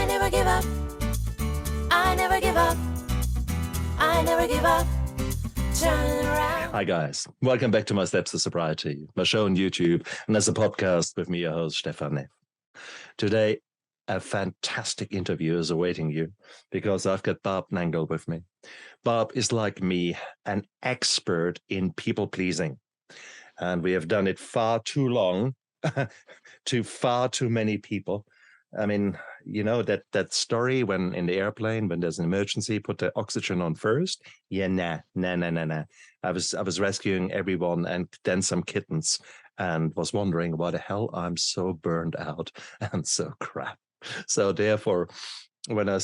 never give up. I never give up. I never give up. Turn around. Hi guys, welcome back to my Steps to Sobriety, my show on YouTube and as a podcast with me, your host Stephan Neff. Today, a fantastic interview is awaiting you because I've got Barb Nangle with me. Barb is like me, an expert in people pleasing, and we have done it far too long to far too many people. I mean, you know, that story when in the airplane, when there's an emergency, put the oxygen on first. Yeah, nah. I was rescuing everyone and then some kittens and was wondering why the hell I'm so burned out and so crap. So therefore, when I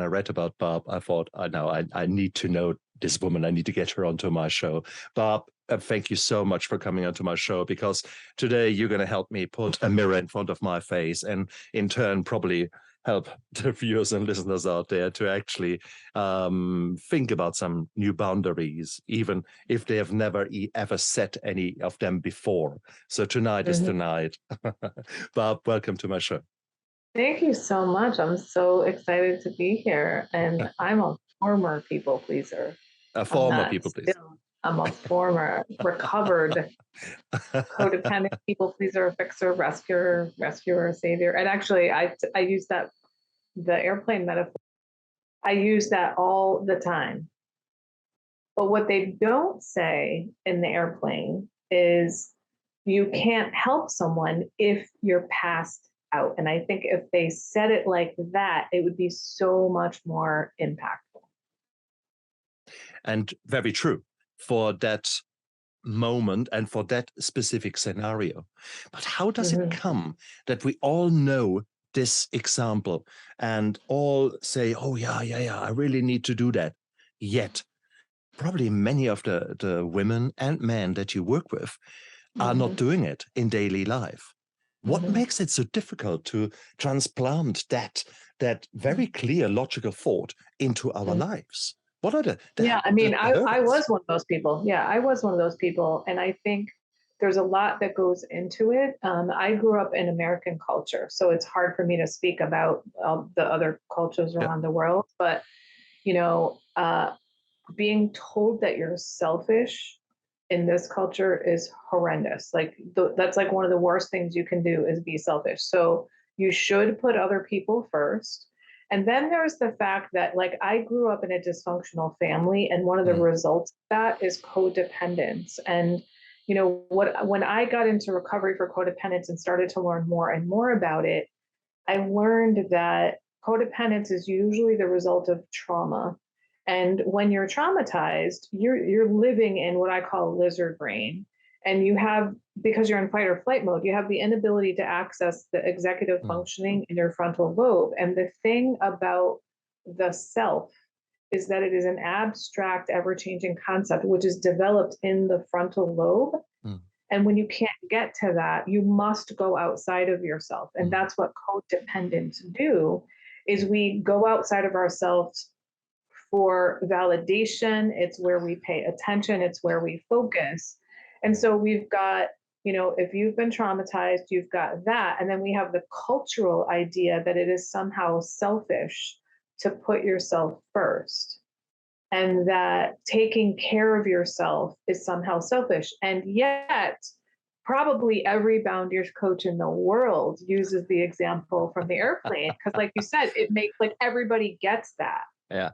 read about Barb, I thought, I need to know this woman. I need to get her onto my show. Barb, thank you so much for coming onto my show, because today you're going to help me put a mirror in front of my face and in turn probably help the viewers and listeners out there to actually think about some new boundaries, even if they have never ever set any of them before. So tonight is tonight. Barb, welcome to my show. Thank you so much. I'm so excited to be here. And I'm a former people pleaser. A former people pleaser. I'm a former recovered codependent people pleaser, fixer, rescuer, savior. And actually, I use that, the airplane metaphor, I use that all the time. But what they don't say in the airplane is you can't help someone if you're passed out. And I think if they said it like that, it would be so much more impactful. And very true for that moment and for that specific scenario. But how does it come that we all know this example and all say, oh, yeah, I really need to do that. Yet, probably many of the women and men that you work with are not doing it in daily life. What makes it so difficult to transplant that very clear logical thought into our lives? What are the I was one of those people. Yeah, I was one of those people. And I think there's a lot that goes into it. I grew up in American culture, so it's hard for me to speak about the other cultures around the world. But, you know, being told that you're selfish in this culture is horrendous. Like that's like one of the worst things you can do is be selfish. So you should put other people first. And then there's the fact that, like, I grew up in a dysfunctional family, and one of the results of that is codependence. And, you know, when I got into recovery for codependence and started to learn more and more about it, I learned that codependence is usually the result of trauma. And when you're traumatized, you're living in what I call lizard brain. And you have, because you're in fight or flight mode, you have the inability to access the executive functioning in your frontal lobe. And the thing about the self is that it is an abstract, ever-changing concept, which is developed in the frontal lobe. And when you can't get to that, you must go outside of yourself. And that's what codependents do, is we go outside of ourselves for validation. It's where we pay attention. It's where we focus. And so we've got, you know, if you've been traumatized, you've got that. And then we have the cultural idea that it is somehow selfish to put yourself first, and that taking care of yourself is somehow selfish. And yet, probably every boundaries coach in the world uses the example from the airplane, because like you said, it makes, like, everybody gets that. Yeah.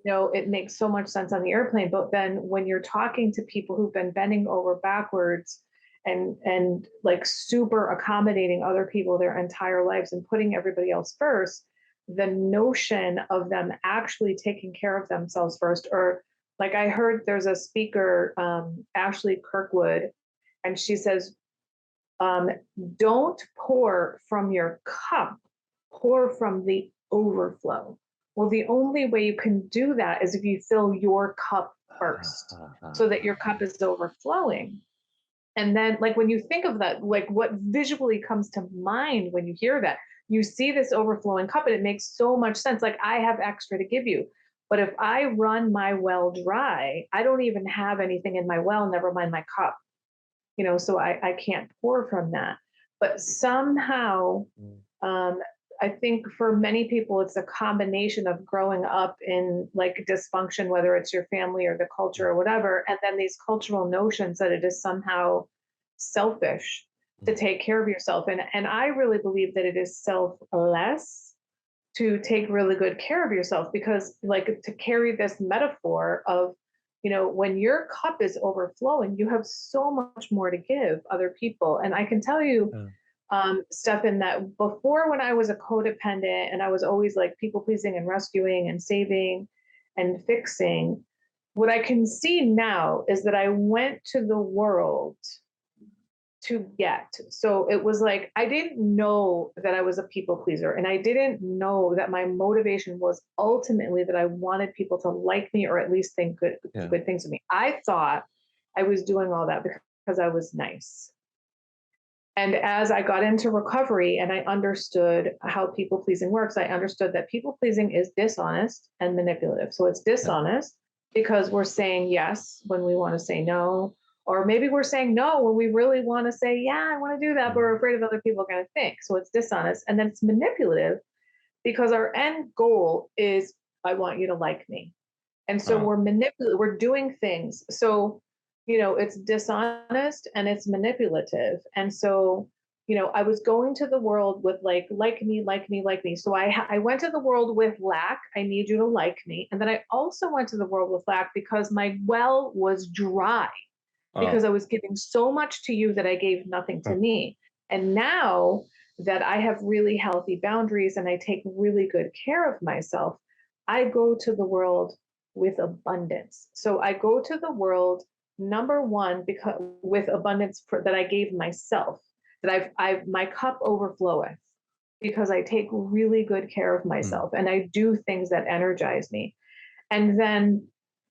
You know, it makes so much sense on the airplane. But then when you're talking to people who've been bending over backwards and like super accommodating other people their entire lives and putting everybody else first, the notion of them actually taking care of themselves first, or like I heard there's a speaker, Ashley Kirkwood, and she says, don't pour from your cup, pour from the overflow. Well, the only way you can do that is if you fill your cup first, so that your cup is overflowing. And then, like, when you think of that, like, what visually comes to mind when you hear that, you see this overflowing cup, and it makes so much sense. Like, I have extra to give you. But if I run my well dry, I don't even have anything in my well, never mind my cup. You know, so I can't pour from that. But somehow, I think for many people, it's a combination of growing up in like dysfunction, whether it's your family or the culture or whatever, and then these cultural notions that it is somehow selfish to take care of yourself. And I really believe that it is selfless to take really good care of yourself, because like to carry this metaphor of, when your cup is overflowing, you have so much more to give other people. And I can tell you, Stephan, that before, when I was a codependent and I was always like people pleasing and rescuing and saving and fixing, what I can see now is that I went to the world to get. So it was like, I didn't know that I was a people pleaser. And I didn't know that my motivation was ultimately that I wanted people to like me, or at least think good things of me. I thought I was doing all that because I was nice. And as I got into recovery and I understood how people pleasing works, I understood that people pleasing is dishonest and manipulative. So it's dishonest because we're saying yes when we want to say no, or maybe we're saying no when we really want to say, yeah, I want to do that, but we're afraid of other people are going to think. So it's dishonest. And then it's manipulative because our end goal is, I want you to like me. And so we're doing things. So, it's dishonest and it's manipulative. And so, I was going to the world with like me, like me, like me. So I went to the world with lack. I need you to like me. And then I also went to the world with lack because my well was dry, because I was giving so much to you that I gave nothing to me. And now that I have really healthy boundaries and I take really good care of myself, I go to the world with abundance. So I go to the world, number one, because with abundance that I gave myself, that my cup overfloweth, because I take really good care of myself and I do things that energize me. And then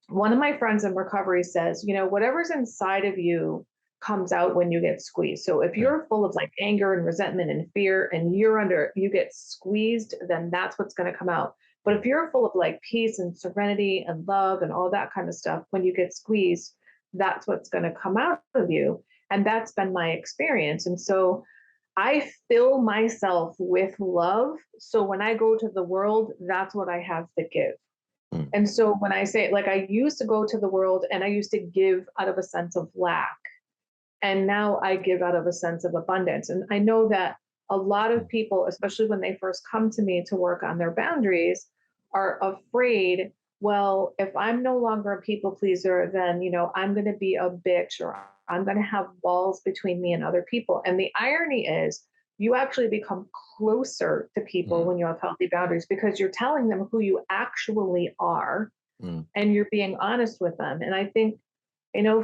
one of my friends in recovery says, whatever's inside of you comes out when you get squeezed. So if you're full of like anger and resentment and fear and you get squeezed, then that's what's going to come out. But if you're full of like peace and serenity and love and all that kind of stuff, when you get squeezed, that's what's going to come out of you. And that's been my experience. And so I fill myself with love. So when I go to the world, that's what I have to give. And so when I say, like, I used to go to the world and I used to give out of a sense of lack. And now I give out of a sense of abundance. And I know that a lot of people, especially when they first come to me to work on their boundaries, are afraid, well, if I'm no longer a people pleaser, then, I'm going to be a bitch, or I'm going to have walls between me and other people. And the irony is, you actually become closer to people when you have healthy boundaries, because you're telling them who you actually are and you're being honest with them. And I think,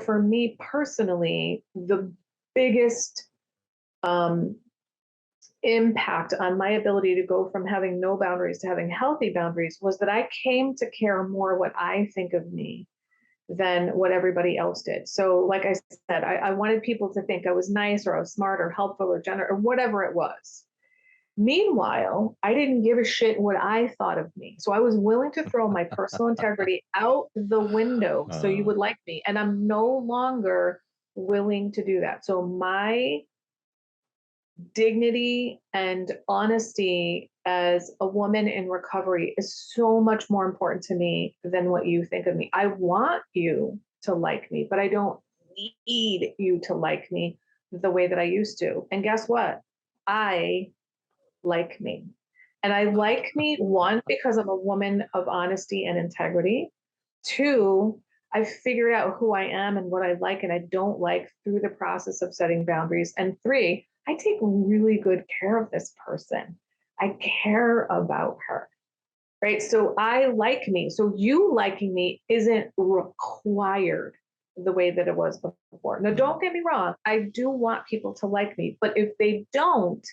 for me personally, the biggest impact on my ability to go from having no boundaries to having healthy boundaries was that I came to care more what I think of me than what everybody else did. So like I said, I wanted people to think I was nice, or I was smart or helpful or generous or whatever it was. Meanwhile, I didn't give a shit what I thought of me. So I was willing to throw my personal integrity out the window so you would like me. And I'm no longer willing to do that. So my dignity and honesty as a woman in recovery is so much more important to me than what you think of me. I want you to like me, but I don't need you to like me the way that I used to. And guess what? I like me. And I like me, one, because I'm a woman of honesty and integrity. Two, I figured out who I am and what I like and I don't like through the process of setting boundaries. And three, I take really good care of this person. I care about her, right? So I like me. So you liking me isn't required the way that it was before. Now, don't get me wrong. I do want people to like me, but if they don't,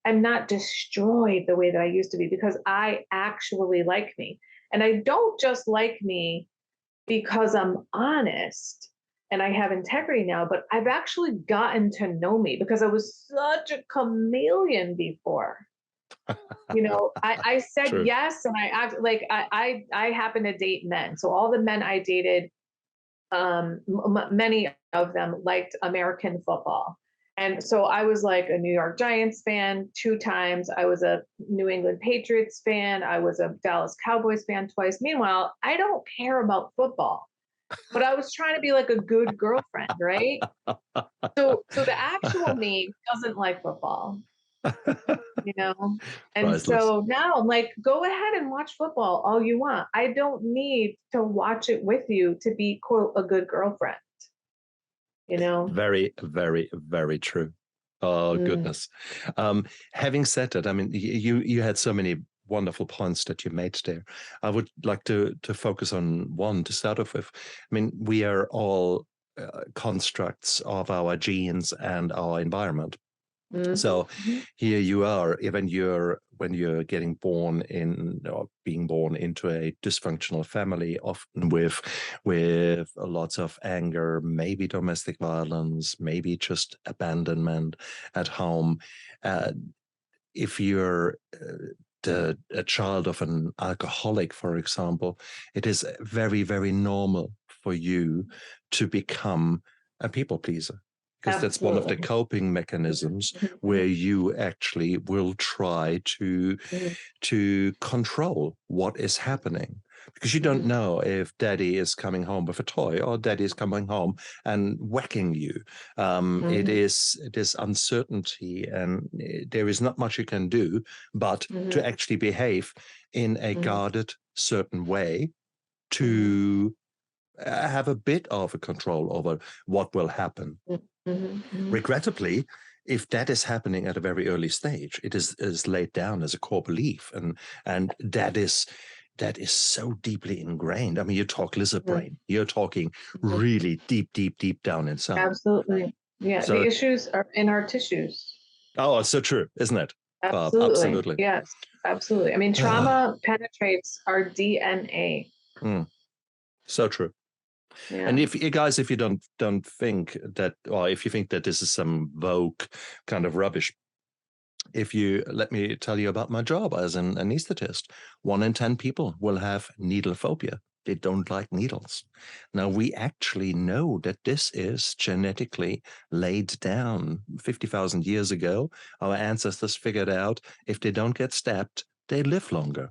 I'm not destroyed the way that I used to be, because I actually like me. And I don't just like me because I'm honest and I have integrity now, but I've actually gotten to know me because I was such a chameleon before. I said True. yes, and I act like I happen to date men. So all the men I dated, many of them liked American football. And so I was like a New York Giants fan 2 times. I was a New England Patriots fan. I was a Dallas Cowboys fan twice. Meanwhile, I don't care about football, but I was trying to be like a good girlfriend, right? So the actual me doesn't like football, you know? And Priceless. so now I'm like, go ahead and watch football all you want. I don't need to watch it with you to be, quote, a good girlfriend, you know? Very, very, very true. Oh, Mm. goodness. Having said that, I mean, you had so many wonderful points that you made there. I would like to focus on one to start off with. I mean, we are all constructs of our genes and our environment. So Mhm. here you are, when you're getting born in or being born into a dysfunctional family, often with lots of anger, maybe domestic violence, maybe just abandonment at home. Uh, if you're a child of an alcoholic, for example, it is very, very normal for you to become a people pleaser, because that's one of the Absolutely. coping mechanisms where Mhm. you actually will try Mhm. to control what is happening, because you don't Mhm. know if daddy is coming home with a toy or daddy is coming home and whacking you. Mhm. It is uncertainty, and there is not much you can do but to Mhm. actually behave in a Mhm. guarded certain way Mhm. to have a bit of a control over what will happen. Mhm. Mhm. Regrettably, if that is happening at a very early stage, it is laid down as a core belief, and that is so deeply ingrained. I mean, you talk lizard Mhm. brain, you're talking Mhm. really deep, deep, deep down inside. Absolutely. Yeah, the So, issues are in our tissues. oh, it's so true, isn't it, Bob? Absolutely. Absolutely. Yes, absolutely. I mean, trauma penetrates our DNA. Mm, so true. And Yeah. if you guys, if you don't think that, or if you think that this is some vogue kind of rubbish, if you let me tell you about my job as an anesthetist, 1 in 10 people will have needle phobia. They don't like needles. Now, we actually know that this is genetically laid down 50,000 years ago. Our ancestors figured out if they don't get stabbed, they live longer.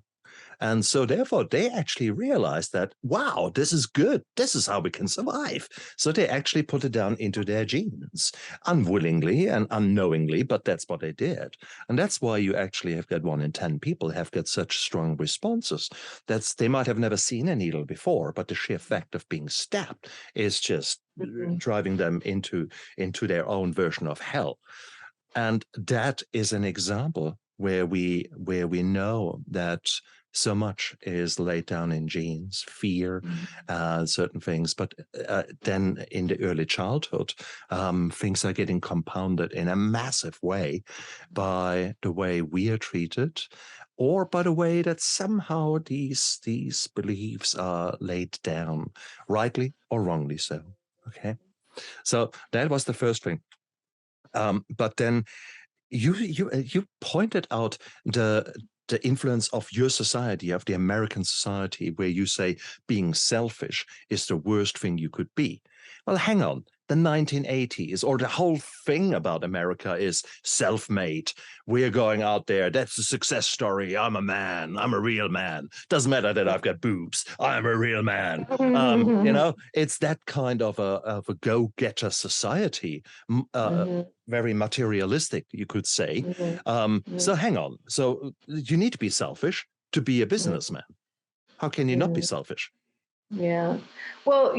And so, therefore, they actually realized that, wow, this is good. This is how we can survive. So, they actually put it down into their genes, unwillingly and unknowingly, but that's what they did. And that's why you actually have got 1 in 10 people have got such strong responses. They might have never seen a needle before, but the sheer fact of being stabbed is just Mhm. driving them into their own version of hell. And that is an example where we know that so much is laid down in genes, fear, Mhm. certain things. But then in the early childhood, things are getting compounded in a massive way by the way we are treated, or by the way that somehow these beliefs are laid down, rightly or wrongly so. Okay, so that was the first thing. But then you pointed out the influence of your society, of the American society, where you say being selfish is the worst thing you could be. Well, hang on. The 1980s, or the whole thing about America is self-made. We're going out there. That's a success story. I'm a man. I'm a real man. Doesn't matter that I've got boobs. I'm a real man. It's that kind of a go-getter society. Mhm. Very materialistic, you could say. Mhm. So hang on. So you need to be selfish to be a Mhm. businessman. How can you not be Mhm. selfish? Yeah. Well,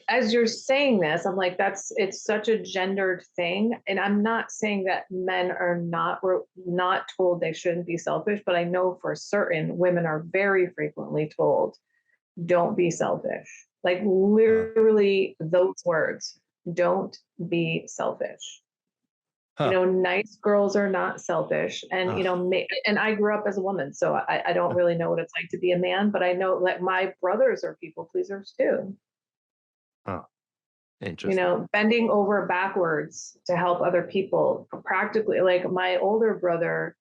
as you're saying this, I'm like, it's such a gendered thing. And I'm not saying that men were not told they shouldn't be selfish, but I know for certain women are very frequently told, don't be selfish. Like Uh, literally those words, don't be selfish. huh. Nice girls are not selfish. And, Uh, and I grew up as a woman, so I don't really know what it's like to be a man, but I know like my brothers are people pleasers too. uh, interesting. Bending over backwards to help other people practically, like my older brother,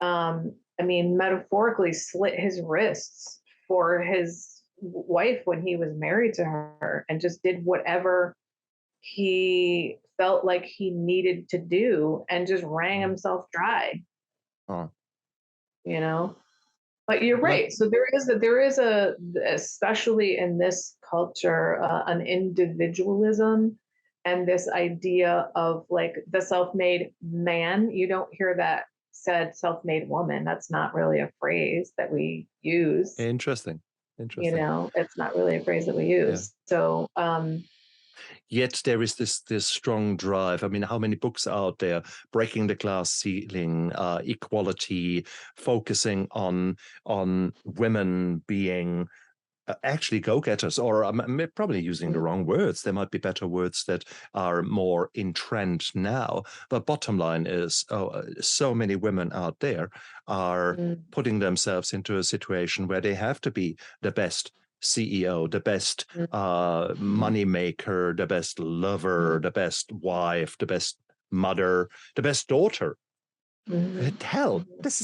I mean, metaphorically slit his wrists for his wife when he was married to her and just did whatever he felt like he needed to do and just rang himself dry, Oh. you know? But you're Well, right. So there is a, especially in this culture, an individualism and this idea of like the self-made man. You don't hear that said self-made woman. That's not really a phrase that we use. interesting. Interesting. It's not really a phrase that we Yeah. use. So, Yet there is this strong drive. I mean, how many books are out there breaking the glass ceiling, equality, focusing on women being actually go-getters, or I'm probably using the wrong words. There might be better words that are more in trend now. But bottom line is, so many women out there are putting themselves into a situation where they have to be the best CEO, the best money maker, the best lover, the best wife, the best mother, the best daughter. Hell, this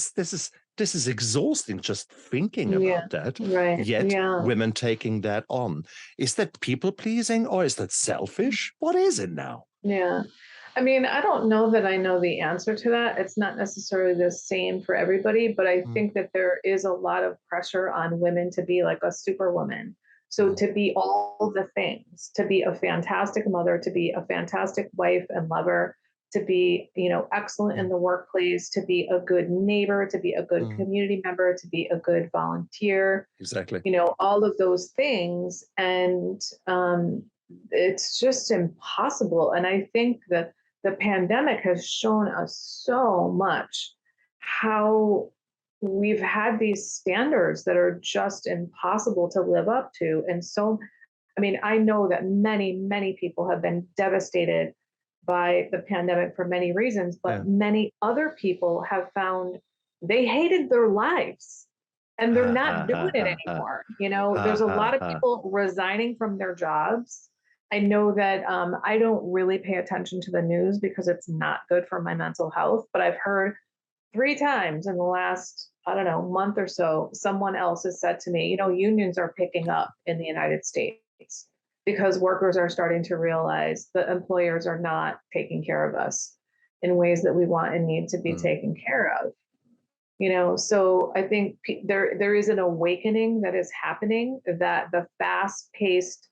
is exhausting just thinking yeah, about that. right. Yet Yeah. women taking that on. Is that people pleasing or is that selfish? What is it now? Yeah. I mean, I don't know that I know the answer to that. It's not necessarily the same for everybody, but I Mm, think that there is a lot of pressure on women to be like a superwoman. So mm, to be all the things, to be a fantastic mother, to be a fantastic wife and lover, to be, excellent in mm, the workplace, to be a good neighbor, to be a good mm. community member, to be a good volunteer, Exactly. all of those things. And it's just impossible. And I think that the pandemic has shown us so much how we've had these standards that are just impossible to live up to. And so, I mean, I know that many, many people have been devastated by the pandemic for many reasons, Yeah. but many other people have found they hated their lives and they're Ha ha not doing ha it ha ha. anymore. Ha There's a ha lot of ha. people resigning from their jobs. I know that I don't really pay attention to the news because it's not good for my mental health, but I've heard 3 times in the last, I don't know, month or so, someone else has said to me, unions are picking up in the United States because workers are starting to realize that employers are not taking care of us in ways that we want and need to be Mm, taken care of. So I think there is an awakening that is happening, that the fast-paced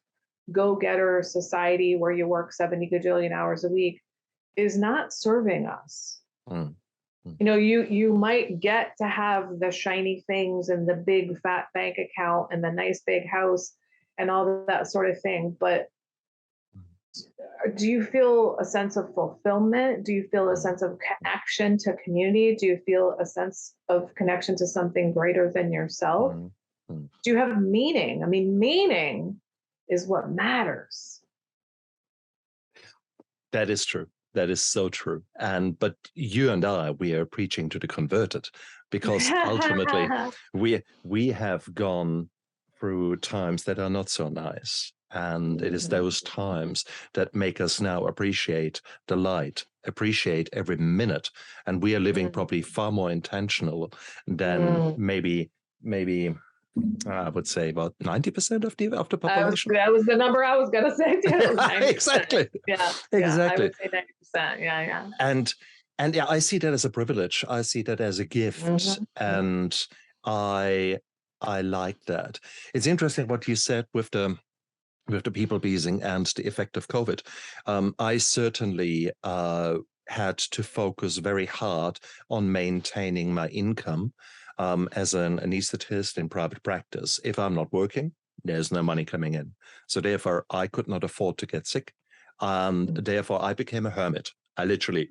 go-getter society where you work 70 gajillion hours a week is not serving us. mm, mm. You might get to have the shiny things and the big fat bank account and the nice big house and all that sort of thing, but do you feel a sense of fulfillment? Do you feel a sense of connection to community? Do you feel a sense of connection to something greater than yourself? Mm, mm. Do you have meaning? I mean, meaning is what matters. That is true. That is so true. But you and I, we are preaching to the converted, because ultimately we have gone through times that are not so nice. And it is those times that make us now appreciate the light, appreciate every minute. And we are living probably far more intentional than maybe I would say about 90% of the population. That was the number I was gonna say too. 90%. Exactly. Yeah, yeah, I Exactly. would say 90%. Yeah, yeah. And yeah, I see that as a privilege. I see that as a gift, and I like that. It's interesting what you said with the people pleasing and the effect of COVID. I certainly had to focus very hard on maintaining my income as an anesthetist in private practice. If I'm not working, there's no money coming in. So therefore, I could not afford to get sick. Therefore, I became a hermit. I literally,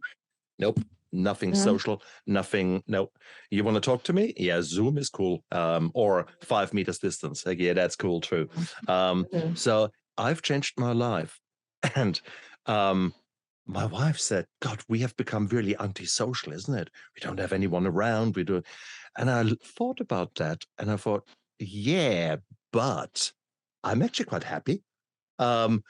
nope, nothing social, nothing. Nope. You want to talk to me? Yeah, Zoom is cool. Or 5 meters distance. Like, yeah, that's cool too. So I've changed my life. And my wife said, God, we have become really antisocial, isn't it? We don't have anyone around. We do. And I thought about that and I thought, yeah, but I'm actually quite happy um,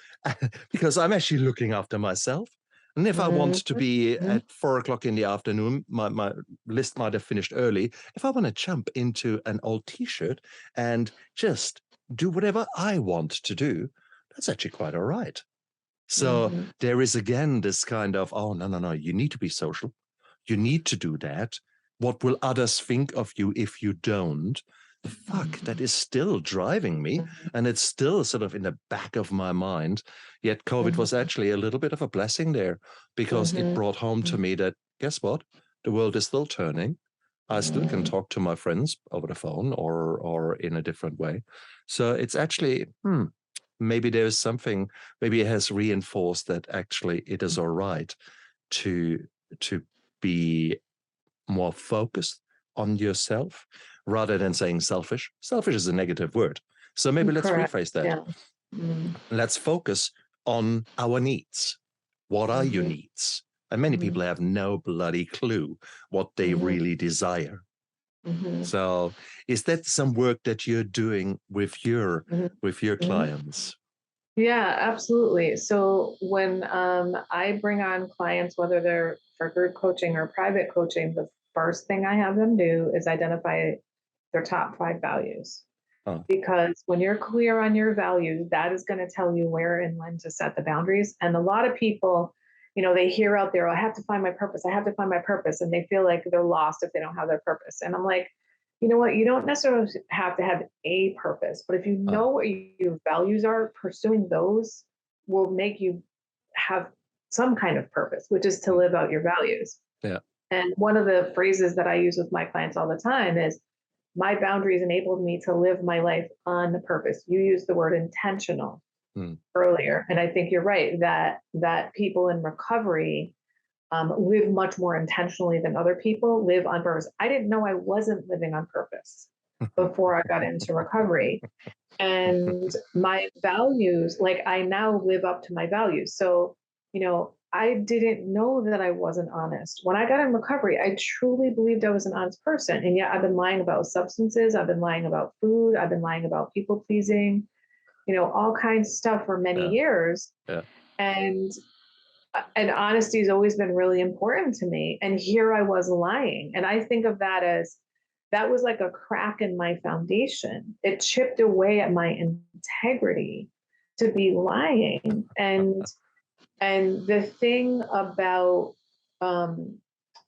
because I'm actually looking after myself. And if I want to be at 4 o'clock in the afternoon, my list might have finished early. If I want to jump into an old T-shirt and just do whatever I want to do, that's actually quite all right. So there is again this kind of, oh, no, you need to be social. You need to do that. What will others think of you if you don't? Fuck, that is still driving me. And it's still sort of in the back of my mind. Yet COVID was actually a little bit of a blessing there, because it brought home to me that, guess what? The world is still turning. I still can talk to my friends over the phone or in a different way. So it's actually, maybe there's something, maybe it has reinforced that actually it is all right to be more focused on yourself rather than saying selfish. Selfish is a negative word. So maybe let's rephrase that. Yeah. Let's focus on our needs. What are your needs? And many people have no bloody clue what they really desire. So is that some work that you're doing with your clients? Yeah, absolutely. So when I bring on clients, whether they're for group coaching or private coaching, the first thing I have them do is identify their top 5 values. Because when you're clear on your values, that is going to tell you where and when to set the boundaries. And a lot of people, they hear out there, I have to find my purpose. I have to find my purpose. And they feel like they're lost if they don't have their purpose. And I'm like, you know what? You don't necessarily have to have a purpose, but if you know what your values are, pursuing those will make you have some kind of purpose, which is to live out your values. Yeah. And one of the phrases that I use with my clients all the time is, my boundaries enabled me to live my life on the purpose. You used the word intentional earlier. And I think you're right that people in recovery live much more intentionally than other people live on purpose. I didn't know I wasn't living on purpose before I got into recovery. And my values, like I now live up to my values. So, I didn't know that I wasn't honest. When I got in recovery, I truly believed I was an honest person. And yet I've been lying about substances. I've been lying about food. I've been lying about people pleasing, all kinds of stuff for many years. Yeah. And honesty has always been really important to me. And here I was lying. And I think of that as, that was like a crack in my foundation. It chipped away at my integrity to be lying. And the thing about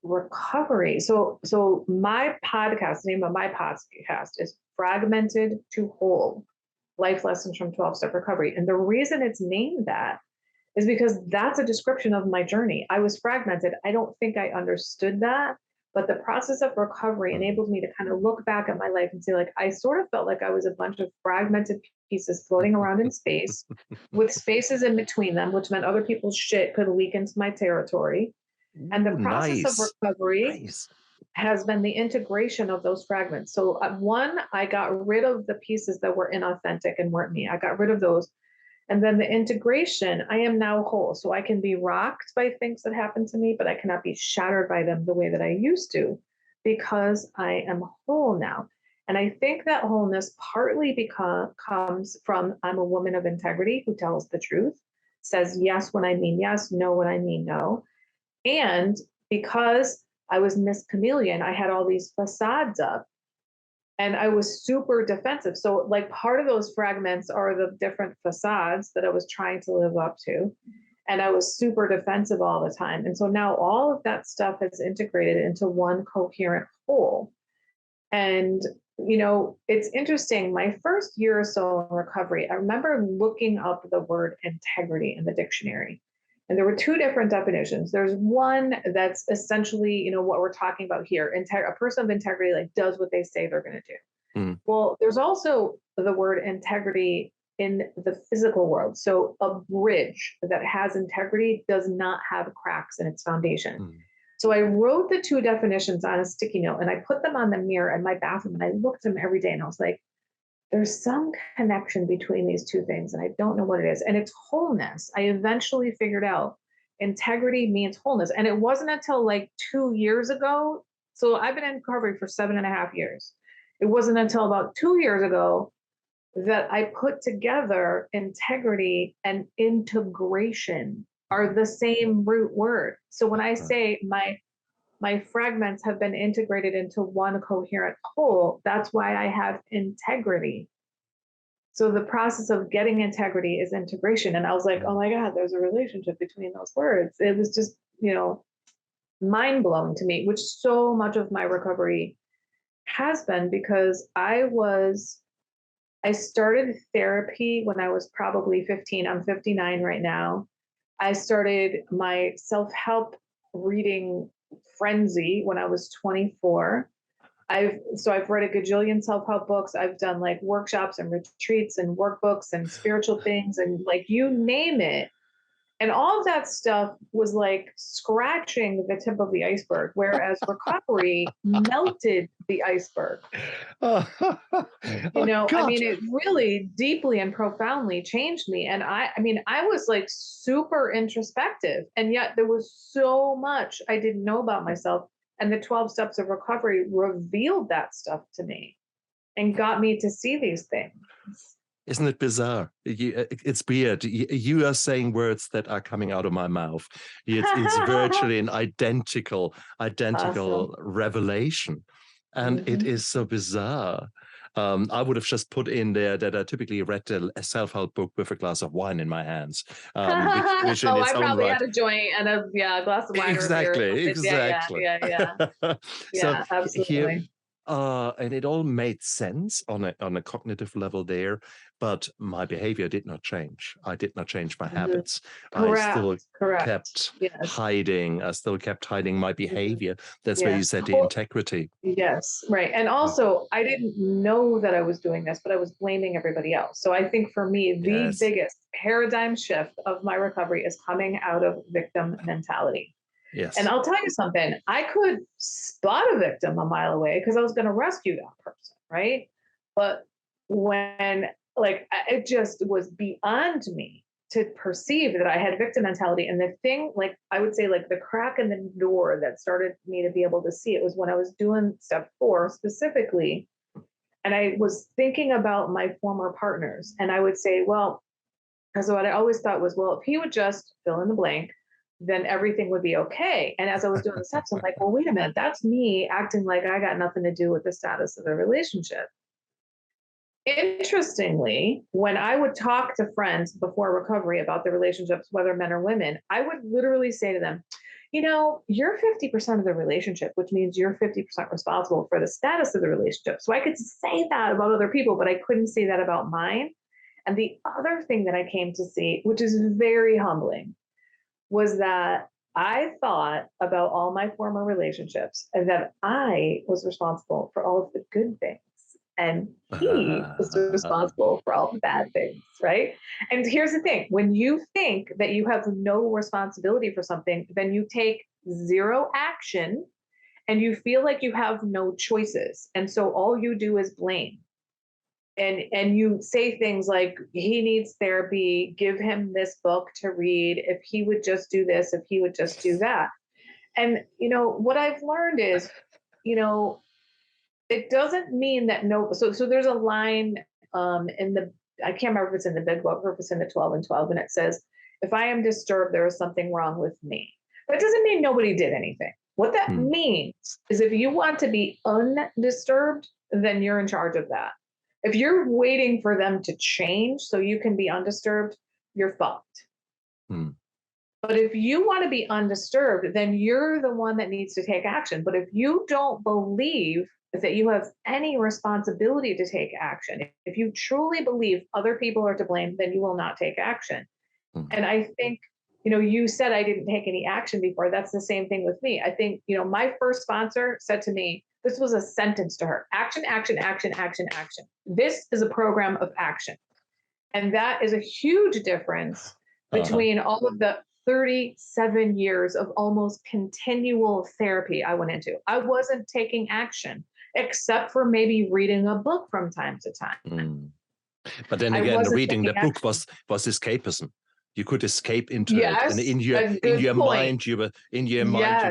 recovery, so my podcast, the name of my podcast is Fragmented to Whole, Life Lessons from 12-Step Recovery. And the reason it's named that is because that's a description of my journey. I was fragmented. I don't think I understood that, but the process of recovery enabled me to kind of look back at my life and say, like, I sort of felt like I was a bunch of fragmented pieces floating around in space with spaces in between them, which meant other people's shit could leak into my territory. And the process of recovery has been the integration of those fragments. So one, I got rid of the pieces that were inauthentic and weren't me. I got rid of those. And then the integration, I am now whole. So I can be rocked by things that happen to me, but I cannot be shattered by them the way that I used to, because I am whole now. And I think that wholeness partly comes from, I'm a woman of integrity who tells the truth, says yes when I mean yes, no when I mean no. And because I was Miss Chameleon, I had all these facades up. And I was super defensive. So like part of those fragments are the different facades that I was trying to live up to. And I was super defensive all the time. And so now all of that stuff has integrated into one coherent whole. And, it's interesting. My first year or so in recovery, I remember looking up the word integrity in the dictionary. And there were 2 different definitions. There's one that's essentially, what we're talking about here. A person of integrity, like, does what they say they're going to do. Well, there's also the word integrity in the physical world. So a bridge that has integrity does not have cracks in its foundation. So I wrote the 2 definitions on a sticky note and I put them on the mirror in my bathroom and I looked at them every day and I was like, there's some connection between these 2 things and I don't know what it is. And it's wholeness. I eventually figured out integrity means wholeness. And it wasn't until like 2 years ago. So I've been in recovery for 7.5 years. It wasn't until about 2 years ago that I put together integrity and integration are the same root word. So when I say my fragments have been integrated into one coherent whole, that's why I have integrity. So the process of getting integrity is integration. And I was like, oh my God, there's a relationship between those words. It was just, mind blowing to me, which so much of my recovery has been, because I started therapy when I was probably 15. I'm 59 right now. I started my self-help reading frenzy when I was 24. I've read a gajillion self-help books. I've done like workshops and retreats and workbooks and spiritual things and like you name it. And all of that stuff was like scratching the tip of the iceberg, whereas recovery melted the iceberg. Oh, God. It really deeply and profoundly changed me. And I was like super introspective, and yet there was so much I didn't know about myself. And the 12 steps of recovery revealed that stuff to me and got me to see these things. Isn't it bizarre? It's weird. You are saying words that are coming out of my mouth. It's virtually an identical Awesome. revelation. And it is so bizarre. I would have just put in there that I typically read a self-help book with a glass of wine in my hands. Which in its I own probably right, had a joint and a glass of wine exactly, or a beer. Yeah. So Yeah, absolutely. here, and it all made sense on a cognitive level there, but my behavior did not change. I did not change my habits. I still kept hiding. I still kept hiding my behavior. That's where you said the integrity. Yes, right. And also, I didn't know that I was doing this, but I was blaming everybody else. So I think for me, the biggest paradigm shift of my recovery is coming out of victim mentality. Yes. And I'll tell you something, I could spot a victim a mile away because I was going to rescue that person, right? But when it just was beyond me to perceive that I had victim mentality. And the thing, like I would say, like the crack in the door that started me to be able to see it was when I was doing step 4 specifically. And I was thinking about my former partners. And I would say, well, because what I always thought was, well, if he would just fill in the blank, then everything would be okay. And as I was doing the steps, I'm like, well, wait a minute, that's me acting like I got nothing to do with the status of the relationship. Interestingly, when I would talk to friends before recovery about the relationships, whether men or women, I would literally say to them, you're 50% of the relationship, which means you're 50% responsible for the status of the relationship. So I could say that about other people, but I couldn't say that about mine. And the other thing that I came to see, which is very humbling, was that I thought about all my former relationships and that I was responsible for all of the good things. And he was responsible for all the bad things, right? And here's the thing. When you think that you have no responsibility for something, then you take zero action and you feel like you have no choices. And so all you do is blame. And you say things like, he needs therapy, give him this book to read, if he would just do this, if he would just do that. And, what I've learned is, it doesn't mean that so there's a line I can't remember if it's in the big book or if it's in the 12 and 12, and it says, if I am disturbed, there is something wrong with me. But it doesn't mean nobody did anything. What that means is if you want to be undisturbed, then you're in charge of that. If you're waiting for them to change so you can be undisturbed, you're fucked. But if you want to be undisturbed, then you're the one that needs to take action. But if you don't believe that you have any responsibility to take action, if you truly believe other people are to blame, then you will not take action. And I think, you said I didn't take any action before. That's the same thing with me. I think, my first sponsor said to me, this was a sentence to her: action, action, action, action, action. This is a program of action. And that is a huge difference between all of the 37 years of almost continual therapy I went into. I wasn't taking action, except for maybe reading a book from time to time. But then again, reading the book was escapism. You could escape into it, and in your mind you were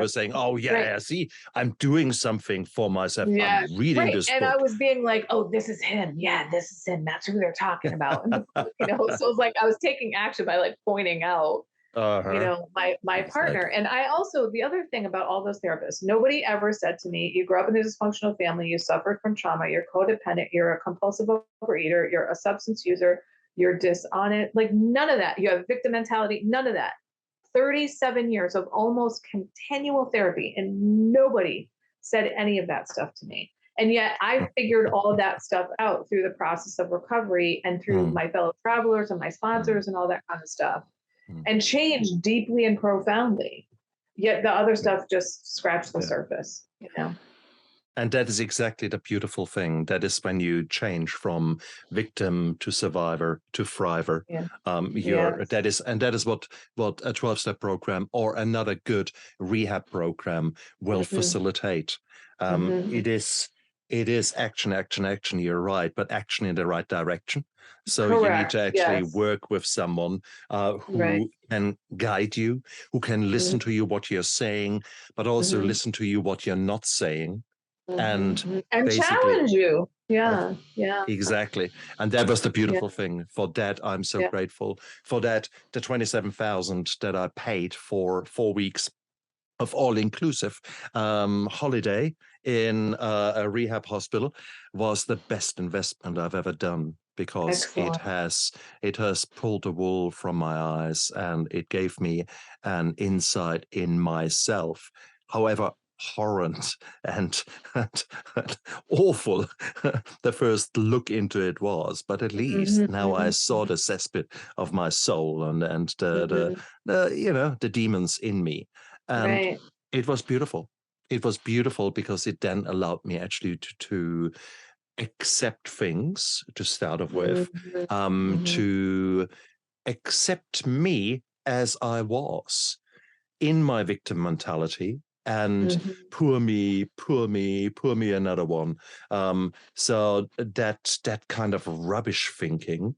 saying, "Oh yeah, see, I'm doing something for myself. I'm reading this book." And I was being like, "Oh, this is him. Yeah, this is him. That's who they're talking about." So it was like I was taking action by like pointing out My partner. And I also, the other thing about all those therapists, nobody ever said to me, you grew up in a dysfunctional family, you suffered from trauma, you're codependent, you're a compulsive overeater, you're a substance user, you're dishonest, like none of that. You have victim mentality, none of that. 37 years of almost continual therapy, and nobody said any of that stuff to me. And yet I figured all of that stuff out through the process of recovery and through my fellow travelers and my sponsors and all that kind of stuff, and changed deeply and profoundly. Yet the other stuff just scratched the surface, And that is exactly the beautiful thing. That is when you change from victim to survivor to thriver. Yeah. That is what a 12-step program or another good rehab program will facilitate. It is action, action, action. You're right, but action in the right direction. So you need to actually work with someone who can guide you, who can listen to you what you're saying, but also listen to you what you're not saying. And challenge you. Yeah. Exactly. And that was the beautiful thing. For that, I'm so grateful. For that, the 27,000 that I paid for 4 weeks of all-inclusive holiday in a rehab hospital was the best investment I've ever done, because it has pulled the wool from my eyes, and it gave me an insight in myself. However horrend and awful the first look into it was, but at least now I saw the cesspit of my soul and the demons in me, and it was beautiful. It was beautiful because it then allowed me actually to accept things to start off with, to accept me as I was in my victim mentality, and poor me, another one. So that kind of rubbish thinking,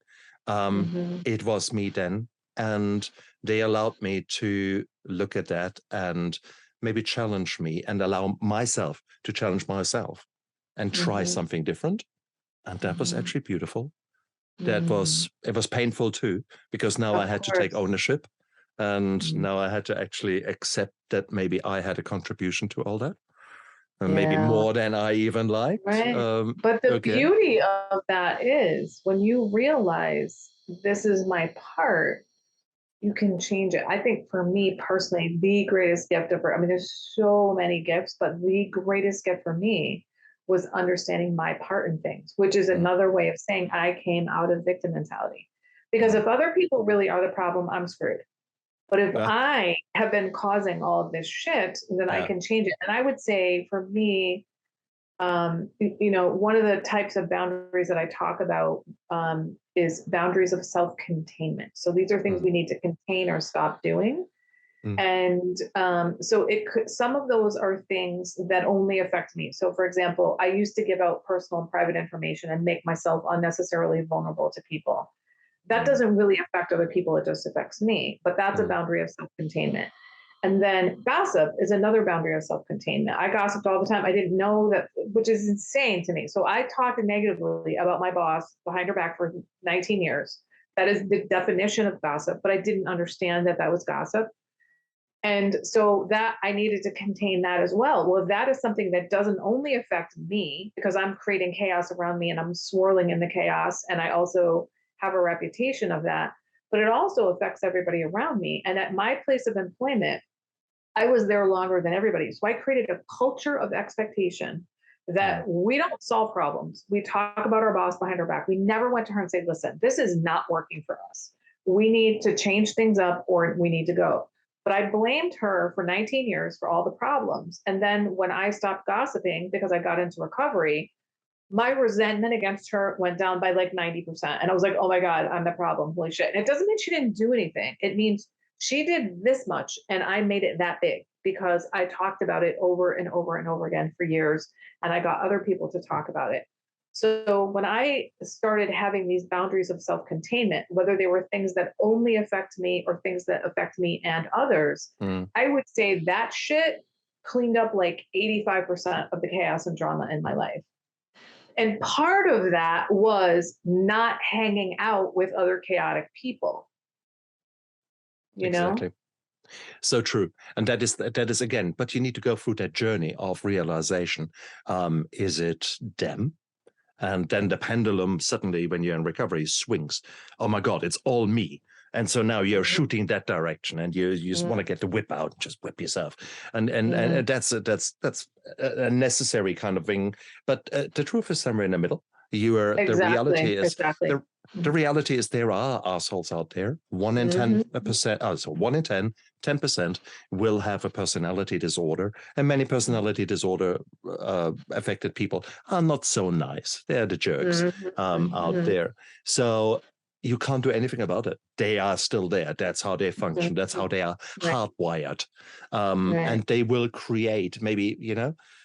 it was me then, and they allowed me to look at that and maybe challenge me and allow myself to challenge myself and try something different. And that was actually beautiful. It was painful too, because now I had to take ownership. And now I had to actually accept that maybe I had a contribution to all that, and maybe more than I even liked. But the beauty of that is when you realize this is my part, you can change it. I think for me personally, the greatest gift ever, I mean, there's so many gifts, but the greatest gift for me was understanding my part in things, which is another way of saying I came out of victim mentality. Because if other people really are the problem, I'm screwed. But if I have been causing all of this shit, then I can change it. And I would say for me, one of the types of boundaries that I talk about is boundaries of self-containment. So these are things we need to contain or stop doing. And so some of those are things that only affect me. So for example, I used to give out personal and private information and make myself unnecessarily vulnerable to people. That doesn't really affect other people. It just affects me. But that's a boundary of self-containment. And then gossip is another boundary of self-containment. I gossiped all the time. I didn't know that, which is insane to me. So I talked negatively about my boss behind her back for 19 years. That is the definition of gossip, but I didn't understand that was gossip. And so that I needed to contain that as well. Well, that is something that doesn't only affect me because I'm creating chaos around me and I'm swirling in the chaos. And I also have a reputation of that, but it also affects everybody around me. And at my place of employment, I was there longer than everybody. So I created a culture of expectation that we don't solve problems. We talk about our boss behind our back. We never went to her and said, listen, this is not working for us. We need to change things up or we need to go. But I blamed her for 19 years for all the problems. And then when I stopped gossiping because I got into recovery, my resentment against her went down by like 90%. And I was like, oh my God, I'm the problem. Holy shit. And it doesn't mean she didn't do anything. It means she did this much and I made it that big because I talked about it over and over and over again for years. And I got other people to talk about it. So when I started having these boundaries of self-containment, whether they were things that only affect me or things that affect me and others, I would say that shit cleaned up like 85% of the chaos and drama in my life. And part of that was not hanging out with other chaotic people. you Exactly. know? So true. And that is again, but you need to go through that journey of realization. Is it them? And then the pendulum suddenly, when you're in recovery, swings. Oh my God, it's all me. And so now you're Mhm. shooting that direction, and you just want to get the whip out, just whip yourself, and that's a necessary kind of thing. But the truth is somewhere in the middle. The reality is Exactly. the reality is there are assholes out there. 1 in 10%, so 1 in 10, 10% will have a personality disorder, and many personality disorder affected people are not so nice. They're the jerks out there. So you can't do anything about it. They are still there. That's how they function. That's how they are Right. hardwired. Right. And they will create maybe,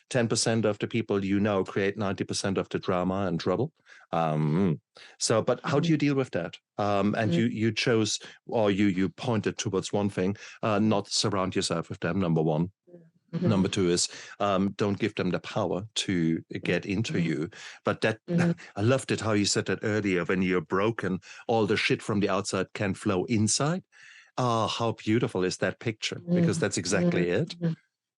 10% of the people create 90% of the drama and trouble. But how do you deal with that? And you chose, or you pointed towards one thing, not surround yourself with them, number one. Number two is don't give them the power to get into you. But that I loved it how you said that earlier. When you're broken, all the shit from the outside can flow inside. Ah, how beautiful is that picture? Because that's exactly it.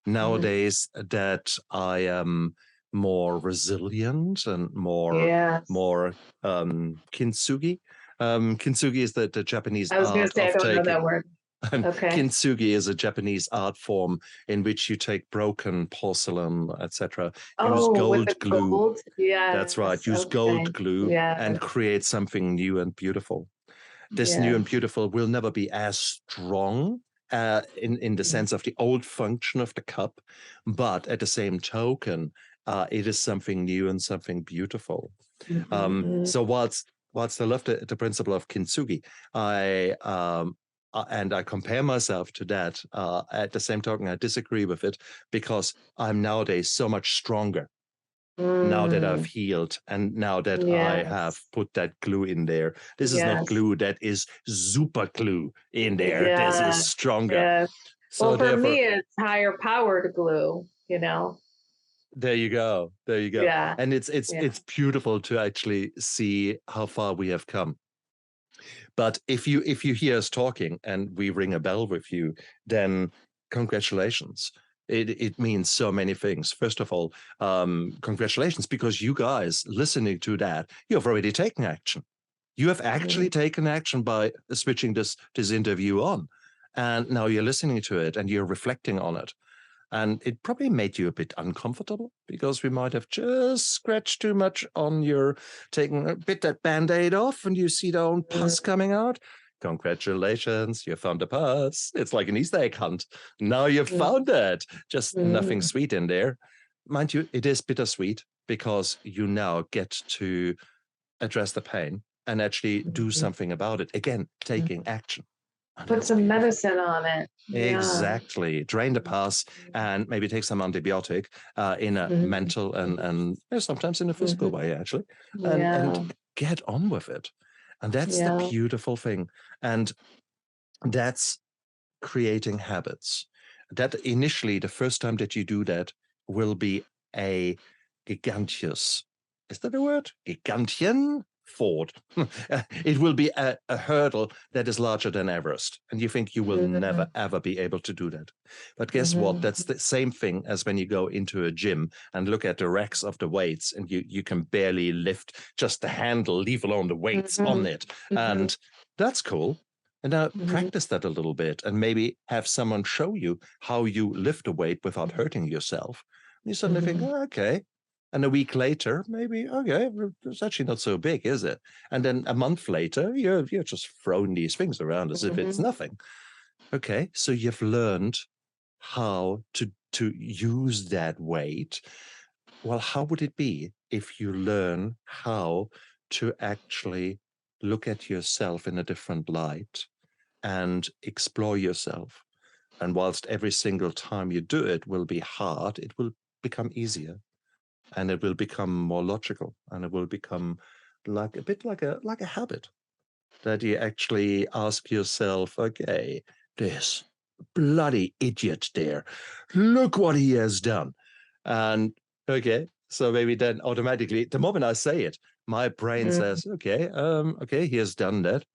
Nowadays, that I am more resilient and more kintsugi. Kintsugi is the Japanese I was going art to say, I of don't know taking. that word. And Okay. kintsugi is a Japanese art form in which you take broken porcelain, etc., use Oh, with gold the glue. gold? Yes. That's right. Use Okay. gold glue and Yes. create something new and beautiful. This new and Yes. beautiful will never be as strong in the sense of the old function of the cup, but at the same token, it is something new and something beautiful. So whilst I love the principle of kintsugi, and I compare myself to that. At the same token, I disagree with it because I'm nowadays so much stronger now that I've healed and now that I have put that glue in there. This is not glue, that is super glue in there. This is stronger. Yes. So Well, for therefore, me, it's higher powered glue, there you go. There you go. Yeah. And it's beautiful to actually see how far we have come. But if you hear us talking and we ring a bell with you, then congratulations. It means so many things. First of all, congratulations, because you guys listening to that, you have already taken action. You have actually taken action by switching this interview on. And now you're listening to it and you're reflecting on it. And it probably made you a bit uncomfortable because we might have just scratched too much on your taking a bit that Band-Aid off and you see the own pus coming out. Congratulations, you found a pus. It's like an Easter egg hunt. Now you've found it. Just nothing sweet in there. Mind you, it is bittersweet because you now get to address the pain and actually do something about it. Again, taking action. Put some medicine on it. Exactly. Drain the pus and maybe take some antibiotic in a mental and sometimes in a physical way, actually, and get on with it. And that's the beautiful thing. And that's creating habits. That initially, the first time that you do that will be a gigantious, is that a word? Gigantian ford. It will be a hurdle that is larger than Everest. And you think you will never, ever be able to do that. But guess what? That's the same thing as when you go into a gym and look at the racks of the weights and you can barely lift just the handle, leave alone the weights on it. And that's cool. And now practice that a little bit and maybe have someone show you how you lift a weight without hurting yourself. And you suddenly think, oh, okay. And a week later, maybe, okay, it's actually not so big, is it? And then a month later, you're just throwing these things around as if it's nothing. Okay, so you've learned how to use that weight. Well, how would it be if you learn how to actually look at yourself in a different light and explore yourself? And whilst every single time you do it will be hard, it will become easier. And it will become more logical, and it will become like a bit like a habit that you actually ask yourself, okay, this bloody idiot there, look what he has done. And okay, so maybe then automatically, the moment I say it, my brain says, okay, he has done that.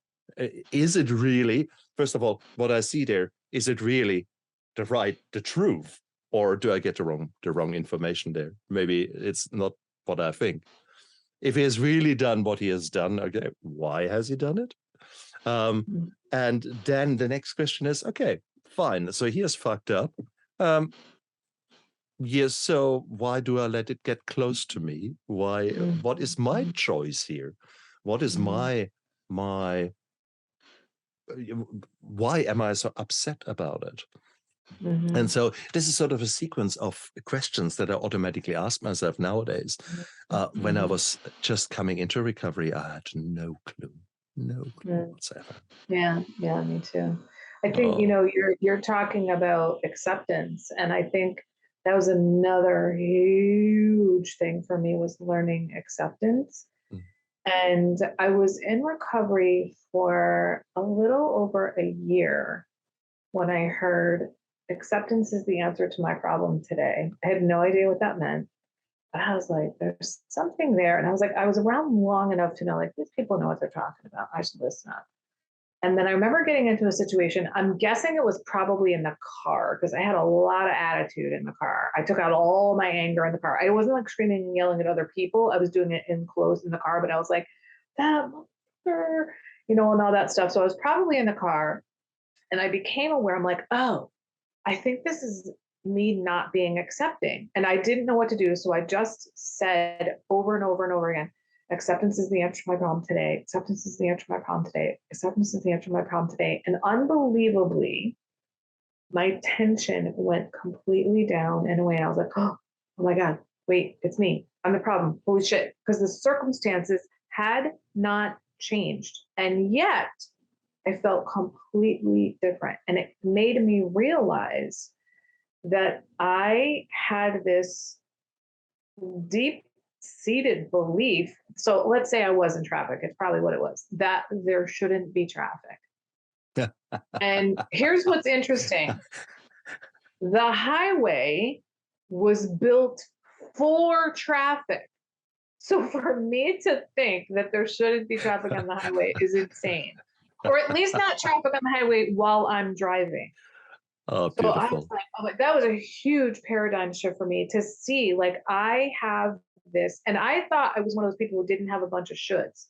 Is it really, first of all, what I see there, is it really the truth? Or do I get the wrong information there? Maybe it's not what I think. If he has really done what he has done, okay, why has he done it? And then the next question is, okay, fine. So he has fucked up. Yes, so why do I let it get close to me? Why? What is my choice here? What is my why am I so upset about it? And so this is sort of a sequence of questions that I automatically ask myself nowadays. When I was just coming into recovery, I had no clue whatsoever. Yeah, me too. I think, you're talking about acceptance, and I think that was another huge thing for me, was learning acceptance. And I was in recovery for a little over a year when I heard acceptance is the answer to my problem today. I had no idea what that meant. But I was like, there's something there. And I was like, I was around long enough to know, like, these people know what they're talking about. I should listen up. And then I remember getting into a situation, I'm guessing it was probably in the car, because I had a lot of attitude in the car. I took out all my anger in the car. I wasn't like screaming and yelling at other people. I was doing it close in the car, but I was like, that motherfucker, and all that stuff. So I was probably in the car, and I became aware. I'm like, oh, I think this is me not being accepting. And I didn't know what to do. So I just said over and over and over again, acceptance is the answer to my problem today. Acceptance is the answer to my problem today. Acceptance is the answer to my problem today. And unbelievably, my tension went completely down in a way. I was like, oh my God, wait, it's me. I'm the problem. Holy shit. Because the circumstances had not changed. And yet I felt completely different. And it made me realize that I had this deep-seated belief. So let's say I was in traffic. It's probably what it was, that there shouldn't be traffic. And here's what's interesting. The highway was built for traffic. So for me to think that there shouldn't be traffic on the highway is insane. Or at least not traffic on the highway while I'm driving. Oh, So I beautiful. was like, oh, that was a huge paradigm shift for me to see, like, I have this, and I thought I was one of those people who didn't have a bunch of shoulds,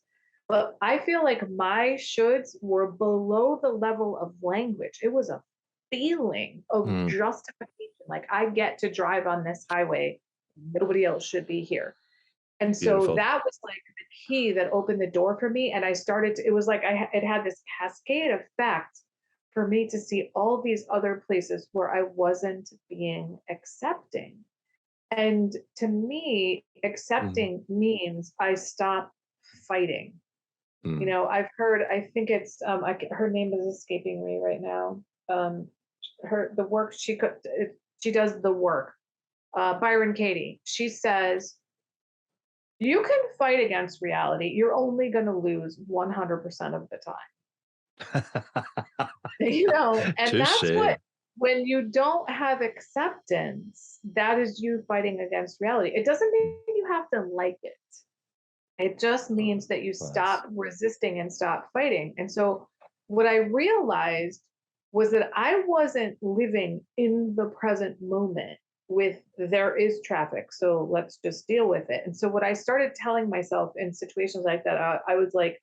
but I feel like my shoulds were below the level of language. It was a feeling of justification. Like, I get to drive on this highway. Nobody else should be here. And so Beautiful. that was like the key that opened the door for me. And I started to, it was like it had this cascade effect for me to see all these other places where I wasn't being accepting. And to me, accepting means I stop fighting. I've heard, I think it's, her name is escaping me right now. The work she does the work. Byron Katie, she says, you can fight against reality. You're only going to lose 100% of the time. And that's what, when you don't have acceptance, that is you fighting against reality. It doesn't mean you have to like it. It just means that you stop resisting and stop fighting. And so what I realized was that I wasn't living in the present moment with there is traffic, so let's just deal with it. And so what I started telling myself in situations like that, I was like,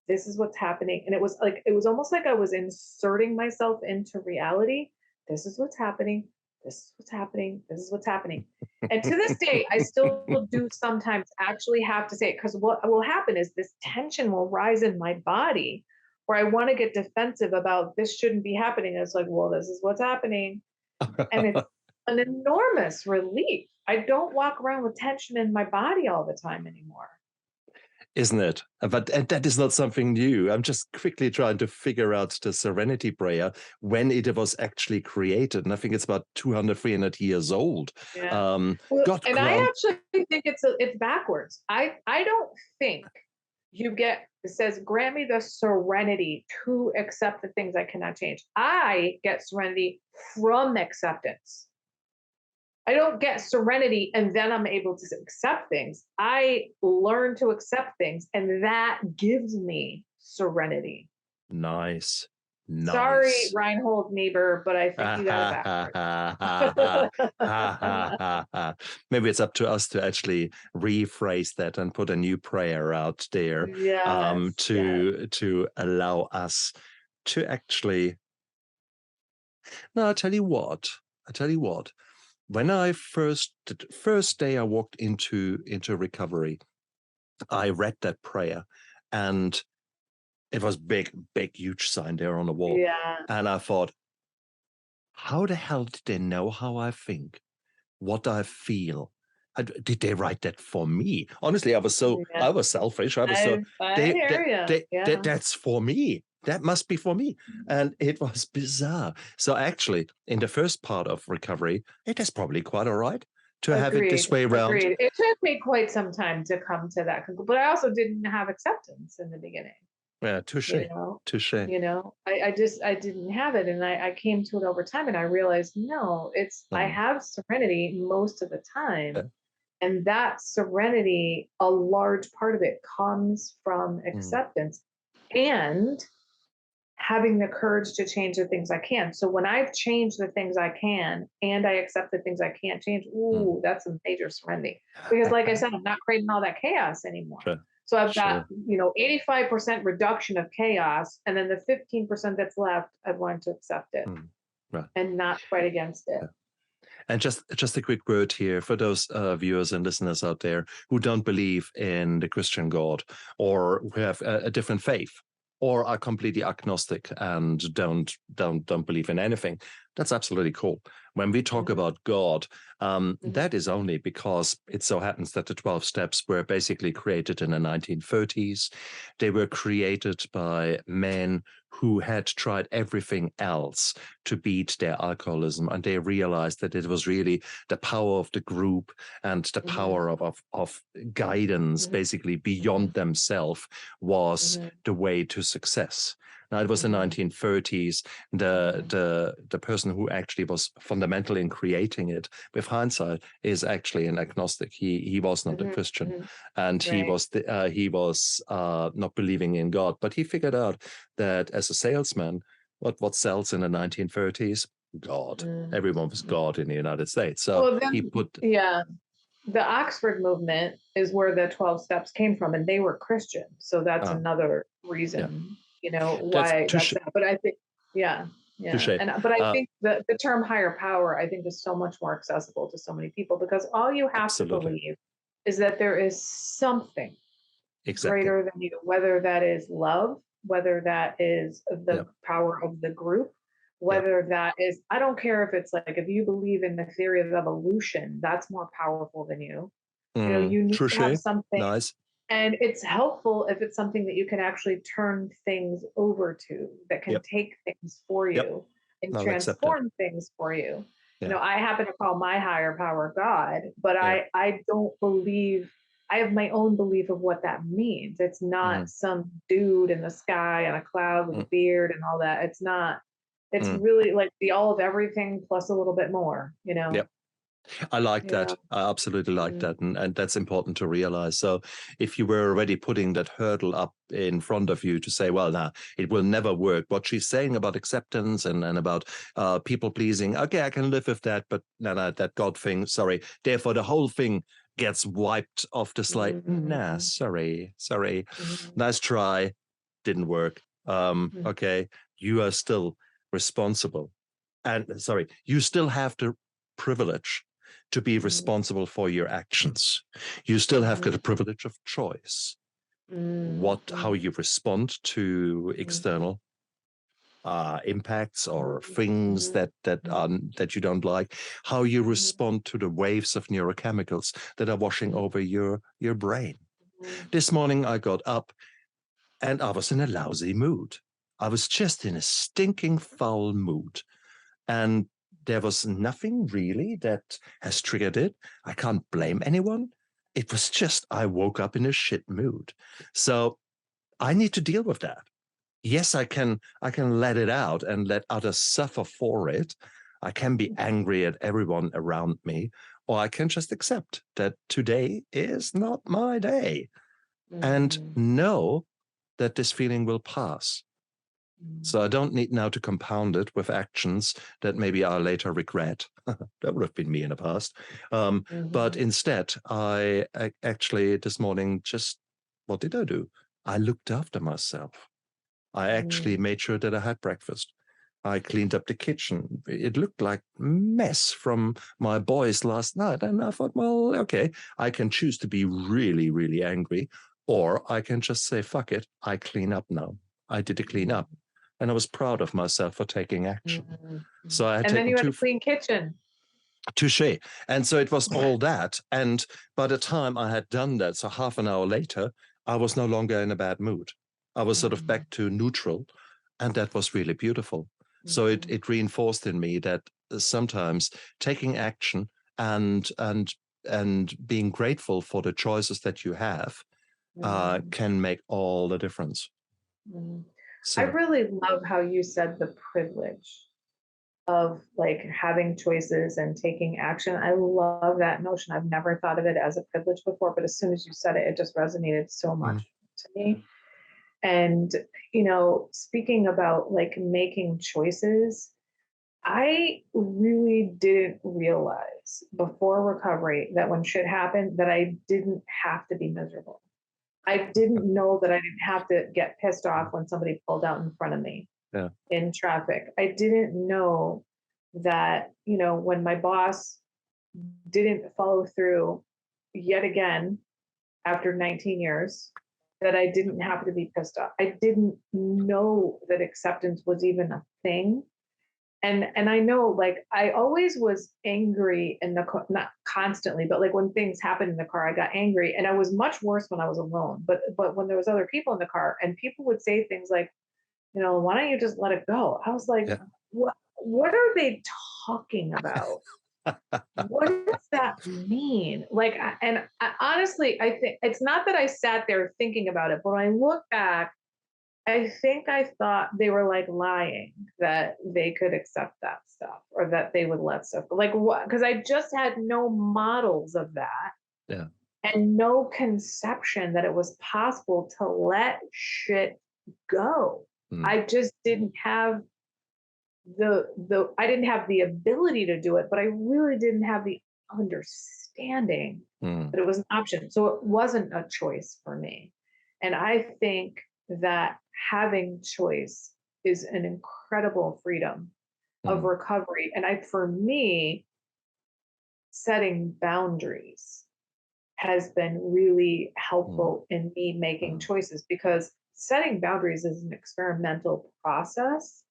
this is what's happening. And it was almost like I was inserting myself into reality. This is what's happening. This is what's happening. This is what's happening. And to this day, I still do sometimes actually have to say it, because what will happen is this tension will rise in my body where I want to get defensive about this shouldn't be happening. And it's like, well, this is what's happening. And it's an enormous relief. I don't walk around with tension in my body all the time anymore. Isn't it? But that is not something new. I'm just quickly trying to figure out the serenity prayer, when it was actually created. And I think it's about 200, 300 years old. Yeah. I actually think it's backwards. I don't think it says, grant me the serenity to accept the things I cannot change. I get serenity from acceptance. I don't get serenity and then I'm able to accept things. I learn to accept things, and that gives me serenity. Nice. Sorry, Nice. Reinhold Niebuhr, but I think you got it backwards. Maybe it's up to us to actually rephrase that and put a new prayer out there, Yes, to allow us to actually. No, I tell you what. When I first day I walked into recovery, I read that prayer, and it was big, huge sign there on the wall. yeah. And I thought, how the hell did they know how I think, what I feel? Did they write that for me? Honestly, I was selfish. I was I hear you. Yeah. that's for me. That must be for me. And it was bizarre. So actually, in the first part of recovery, it is probably quite all right to have it this way around. Agreed. It took me quite some time to come to that conclusion, but I also didn't have acceptance in the beginning. Yeah, touche. I didn't have it, and I came to it over time, and I realized, no, I have serenity most of the time. Yeah. And that serenity, a large part of it comes from acceptance and having the courage to change the things I can. So when I've changed the things I can and I accept the things I can't change, that's a major serenity. Because like I said, I'm not creating all that chaos anymore. Sure. So I've got, 85% reduction of chaos, and then the 15% that's left, I've learned to accept it and not fight against it. Yeah. And just a quick word here for those viewers and listeners out there who don't believe in the Christian God, or who have a different faith, or are completely agnostic and don't believe in anything. That's absolutely cool. When we talk about God, that is only because it so happens that the 12 steps were basically created in the 1930s. They were created by men who had tried everything else to beat their alcoholism, and they realized that it was really the power of the group and the power of guidance, basically beyond themselves, was the way to success. Now, it was the 1930s. The person who actually was fundamental in creating it, with hindsight, is actually an agnostic. He was not a Christian, and he was not believing in God. But he figured out that as a salesman, what sells in the 1930s? God. Everyone was God in the United States. So he put the Oxford movement is where the 12 steps came from, and they were Christian. So that's another reason, why that's that. But I think, but I think the term higher power, I think, is so much more accessible to so many people, because all you have to believe is that there is something greater than you, whether that is love, whether that is the power of the group, whether that is, I don't care if it's like, if you believe in the theory of evolution, that's more powerful than you. You need to have something. Nice. And it's helpful if it's something that you can actually turn things over to, that can take things for you and transform things for you. I happen to call my higher power God, but I don't believe, I have my own belief of what that means. It's not some dude in the sky on a cloud with a beard and all that. It's not. It's really like the all of everything plus a little bit more, Yep. I like that. I absolutely like that. And that's important to realize. So if you were already putting that hurdle up in front of you to say, well, now it will never work. What she's saying about acceptance and about people pleasing, okay, I can live with that. But no, that God thing, sorry. Therefore, the whole thing gets wiped off the slate. Nah, sorry. Nice try. Didn't work. Okay. You are still responsible. And sorry, you still have the privilege to be responsible for your actions. You still have got the privilege of choice. How you respond to external impacts or things that you don't like, how you respond to the waves of neurochemicals that are washing over your brain. This morning I got up and I was in a lousy mood. I was just in a stinking foul mood. And there was nothing really that has triggered it. I can't blame anyone. It was just, I woke up in a shit mood. So I need to deal with that. Yes, I can let it out and let others suffer for it. I can be angry at everyone around me, or I can just accept that today is not my day and know that this feeling will pass. So I don't need now to compound it with actions that maybe I later regret. That would have been me in the past. But instead, I actually this morning just, what did I do? I looked after myself. I actually made sure that I had breakfast. I cleaned up the kitchen. It looked like a mess from my boys last night. And I thought, well, okay, I can choose to be really, really angry, or I can just say, fuck it, I clean up now. I did the clean up. And I was proud of myself for taking action. So I had and then taken you had a clean kitchen. touche. And so it was all that. And by the time I had done that, so half an hour later, I was no longer in a bad mood. I was sort of back to neutral. And that was really beautiful. So it reinforced in me that sometimes taking action and being grateful for the choices that you have can make all the difference. So. I really love how you said the privilege of like having choices and taking action. I love that notion. I've never thought of it as a privilege before, but as soon as you said it, it just resonated so much to me. And, you know, speaking about like making choices, I really didn't realize before recovery that when shit happened, that I didn't have to be miserable. I didn't know that I didn't have to get pissed off when somebody pulled out in front of me in traffic. I didn't know that, you know, when my boss didn't follow through yet again after 19 years, that I didn't have to be pissed off. I didn't know that acceptance was even a thing. And I know, like, I always was angry in the car, not constantly, but like when things happened in the car, I got angry, and I was much worse when I was alone. But when there was other people in the car, and people would say things like, you know, why don't you just let it go? I was like, what are they talking about? What does that mean? Like, honestly, I think it's not that I sat there thinking about it, but when I look back, I think I thought they were like lying that they could accept that stuff or that they would let stuff like what? Because I just had no models of that, and no conception that it was possible to let shit go. I just didn't have I didn't have the ability to do it, but I really didn't have the understanding that it was an option. So it wasn't a choice for me. And I think that having choice is an incredible freedom of recovery. And for me, setting boundaries has been really helpful in me making choices, because setting boundaries is an experimental process.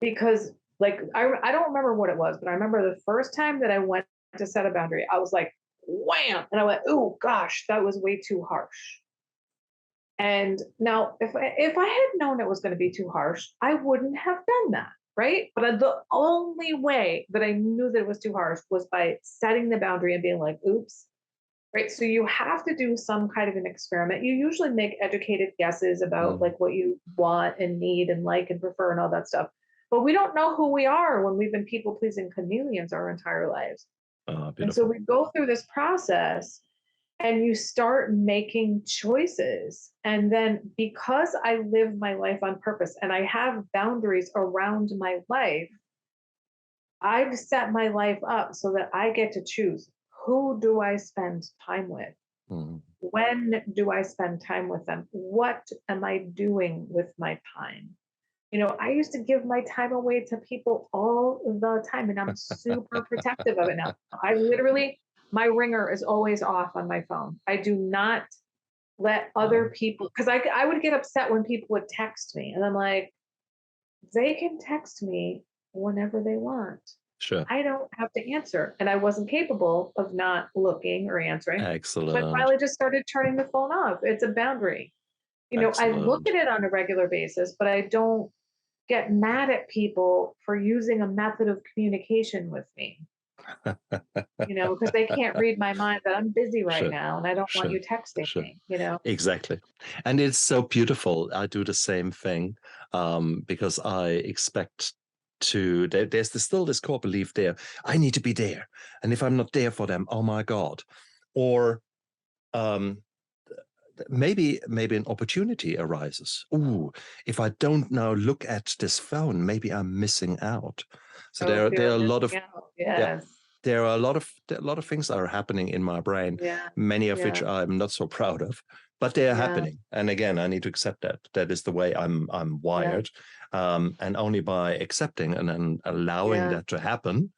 Because like, I don't remember what it was, but I remember the first time that I went to set a boundary, I was like, wham. And I went, oh gosh, that was way too harsh. And now if I had known it was going to be too harsh, I wouldn't have done that. Right. But the only way that I knew that it was too harsh was by setting the boundary and being like, oops. Right. So you have to do some kind of an experiment. You usually make educated guesses about like what you want and need and like and prefer and all that stuff. But we don't know who we are when we've been people pleasing chameleons our entire lives. And so we go through this process and you start making choices. And then because I live my life on purpose and I have boundaries around my life, I've set my life up so that I get to choose, who do I spend time with? When do I spend time with them? What am I doing with my time? You know, I used to give my time away to people all the time, and I'm super protective of it now. I literally, my ringer is always off on my phone. I do not let other people, because I would get upset when people would text me, and I'm like, they can text me whenever they want. Sure. I don't have to answer. And I wasn't capable of not looking or answering. Excellent. So I finally just started turning the phone off. It's a boundary. You know, I look at it on a regular basis, but I don't get mad at people for using a method of communication with me. You know, because they can't read my mind that I'm busy right now and I don't want you texting me, you know. Exactly. And it's so beautiful. I do the same thing because I expect to, there's still this core belief there. I need to be there. And if I'm not there for them, oh my God. Or maybe an opportunity arises. Ooh, if I don't now look at this phone, maybe I'm missing out. So Oh, there fear are of a lot of missing out. yeah, Yes. there are a lot of things that are happening in my brain, Yeah. many of which Yeah. I'm not so proud of, but they are Yeah. happening. And again, I need to accept that. That is the way I'm Yeah. wired. And only by accepting and then allowing Yeah. that to happen,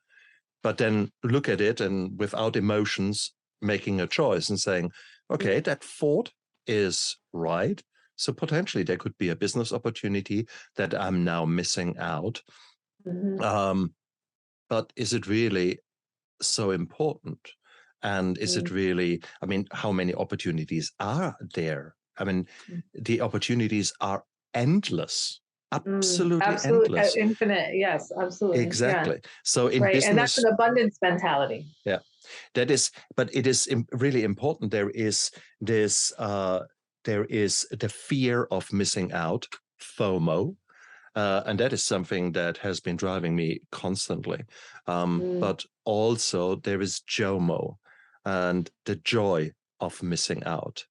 but then look at it and without emotions, making a choice and saying, okay, that thought is right. So potentially there could be a business opportunity that I'm now missing out. Mhm. But is it really so important? And is it Mm. really, I mean, how many opportunities are there? I mean, Mm. the opportunities are endless, absolutely Absolutely. endless. Infinite. Yes, absolutely. Yeah. Exactly. So in Right. And that's business, an abundance mentality. yeah, that is, but it is really important. This, there is the fear of missing out, FOMO, and that is something that has been driving me constantly. Mm. But also there is JOMO and the joy of missing out.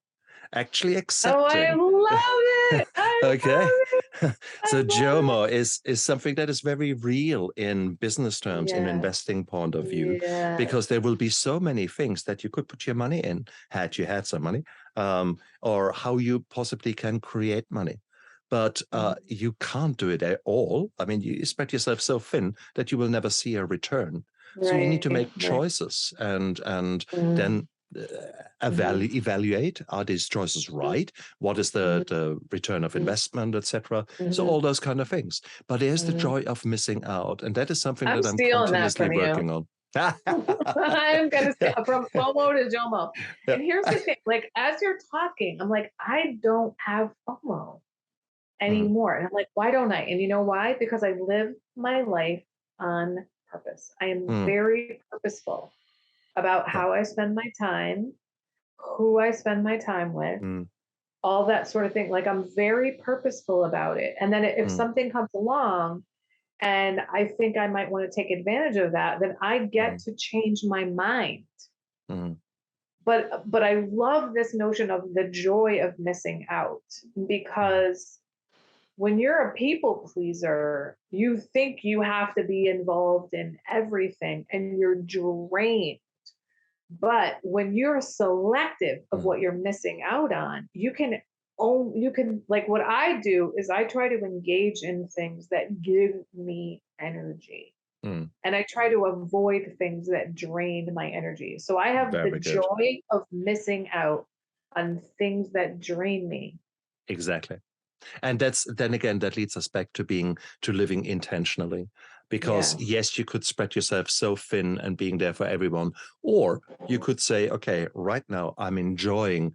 Actually Oh, I accepting. love it. I Okay. love it. I So love JOMO it. is something that is very real in business terms, in Yes. investing point of view, Yes. because there will be so many things that you could put your money in, had you had some money, or how you possibly can create money. But you can't do it at all. I mean, you spread yourself so thin that you will never see a return. So you need to Right. make Right. choices and Mm. then Mhm. evaluate, are these choices right? What is Mhm. the return of Mhm. investment, etc. So Mhm. all those kind of things. But there's the Mhm. joy of missing out, and that is something I'm that I'm stealing that continuously from you. working on. I'm gonna Yeah, say from FOMO to JOMO. yeah. And here's the thing: like as you're talking, I'm like, I don't have FOMO Mm, anymore. And I'm like, why don't I? And you know why? Because I live my life on purpose. I am mm, very purposeful about yeah, how I spend my time, who I spend my time with, mm, all that sort of thing. Like I'm very purposeful about it. And then if mm, something comes along and I think I might want to take advantage of that, then I get mm, to change my mind. mm, But I love this notion of the joy of missing out mm, because when you're a people pleaser, you think you have to be involved in everything and you're drained. But when you're selective of mm, what you're missing out on, you can like what I do is I try to engage in things that give me energy. mm. And I try to avoid things that drain my energy. So I have the Very good. joy of missing out on things that drain me. Exactly. And that's then again, that leads us back to living intentionally. Because Yes. yes, you could spread yourself so thin and being there for everyone, or you could say, okay, right now I'm enjoying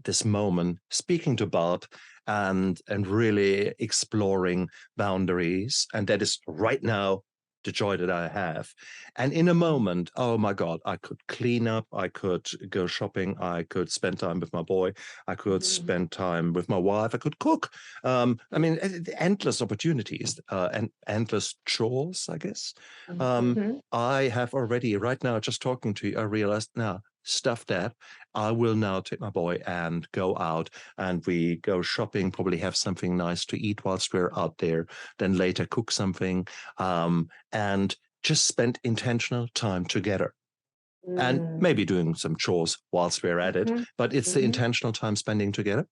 this moment, speaking to Barb and really exploring boundaries. And that is right now the joy that I have. And in a moment, oh my God, I could clean up, I could go shopping, I could spend time with my boy, I could Mhm. spend time with my wife, I could cook. I mean, endless opportunities and endless chores, I guess. Mhm. I have already, right now, just talking to you, I realized now, stuff that I will now take my boy and go out and we go shopping, probably have something nice to eat whilst we're out there, then later cook something and just spend intentional time together and Mm. maybe doing some chores whilst we're at it. Mhm. But it's the Mhm. intentional time spending together.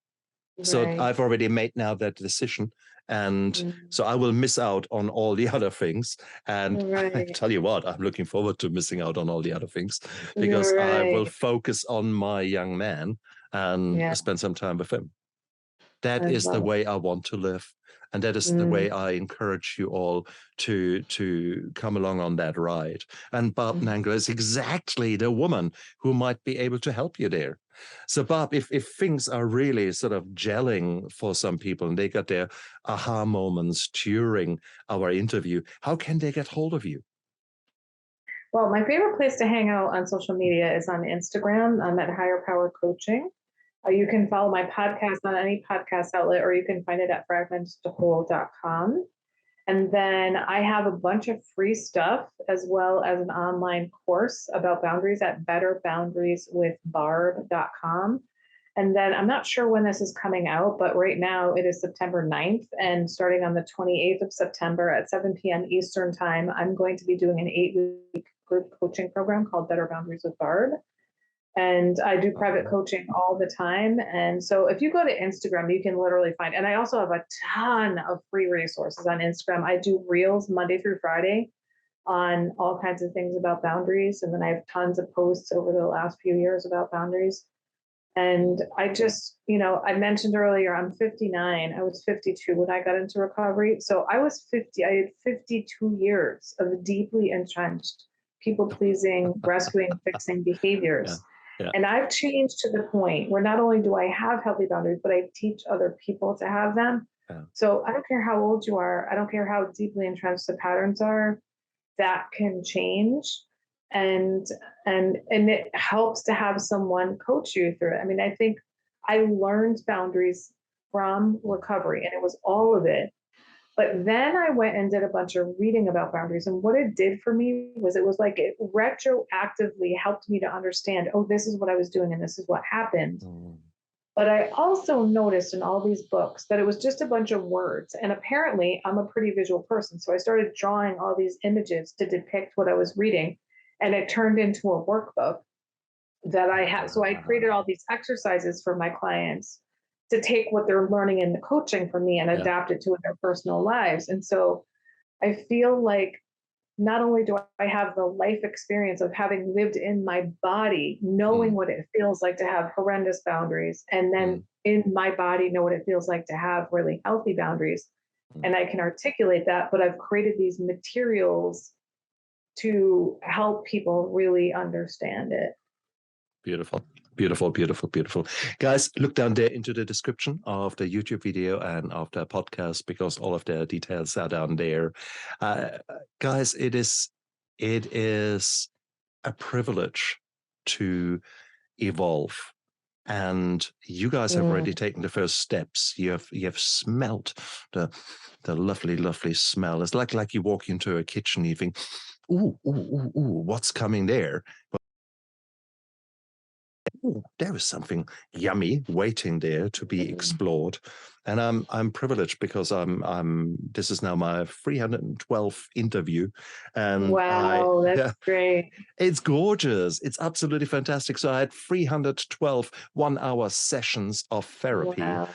So Right. I've already made now that decision. And Mm. so I will miss out on all the other things. And I Right. tell you what, I'm looking forward to missing out on all the other things because I will Right. focus on my young man and Yeah, spend some time with him. That I is the love way I want to live. And that it. is the Mm. way I encourage you all to come along on that ride. And Barb Mm. Nangle is exactly the woman who might be able to help you there. So, Barb, if things are really sort of gelling for some people and they got their aha moments during our interview, how can they get hold of you? Well, my favorite place to hang out on social media is on Instagram. I'm at Higher Power Coaching. You can follow my podcast on any podcast outlet, or you can find it at fragmentedtowhole.com. And then I have a bunch of free stuff as well as an online course about boundaries at betterboundarieswithbarb.com. And then I'm not sure when this is coming out, but right now it is September 9th. And starting on the 28th of September at 7 p.m. Eastern time, I'm going to be doing an 8-week group coaching program called Better Boundaries with Barb. And I do private coaching all the time. And so if you go to Instagram, you can literally find, and I also have a ton of free resources on Instagram. I do reels Monday through Friday on all kinds of things about boundaries. And then I have tons of posts over the last few years about boundaries. And I just, I mentioned earlier, I'm 59. I was 52 when I got into recovery. So I had 52 years of deeply entrenched people pleasing, rescuing, fixing behaviors. Yeah. And I've changed to the point where not only do I have healthy boundaries, but I teach other people to have them. Yeah. So I don't care how old you are. I don't care how deeply entrenched the patterns are, that can change. And it helps to have someone coach you through it. I mean, I think I learned boundaries from recovery, and it was all of it. But then I went and did a bunch of reading about boundaries. And what it did for me was it was like it retroactively helped me to understand, oh, this is what I was doing and this is what happened. But I also noticed in all these books that it was just a bunch of words. And apparently I'm a pretty visual person. So I started drawing all these images to depict what I was reading. And it turned into a workbook that I had. So I created all these exercises for my clients to take what they're learning in the coaching from me and adapt it to their personal lives. And so I feel like not only do I have the life experience of having lived in my body, knowing what it feels like to have horrendous boundaries, and then in my body know what it feels like to have really healthy boundaries. And I can articulate that, but I've created these materials to help people really understand it. Beautiful. Beautiful, beautiful, beautiful. Guys, look down there into the description of the YouTube video and of the podcast, because all of the details are down there. Guys, it is a privilege to evolve. And you guys have already taken the first steps. You have smelt the lovely, lovely smell. It's like you walk into a kitchen, you think, ooh, what's coming there? There is something yummy waiting there to be explored. And I'm privileged because this is now my 312th interview. And wow, that's great. It's gorgeous. It's absolutely fantastic. So I had 312 1-hour sessions of therapy. Wow.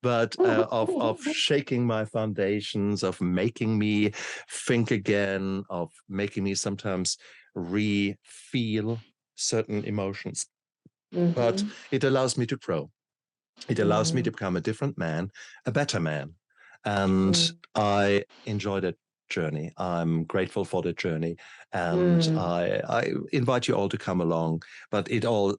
Of shaking my foundations, of making me think again, of making me sometimes re-feel certain emotions. But it allows me to grow. It allows me to become a different man, a better man. And I enjoy that journey. I'm grateful for the journey. And I invite you all to come along. But it all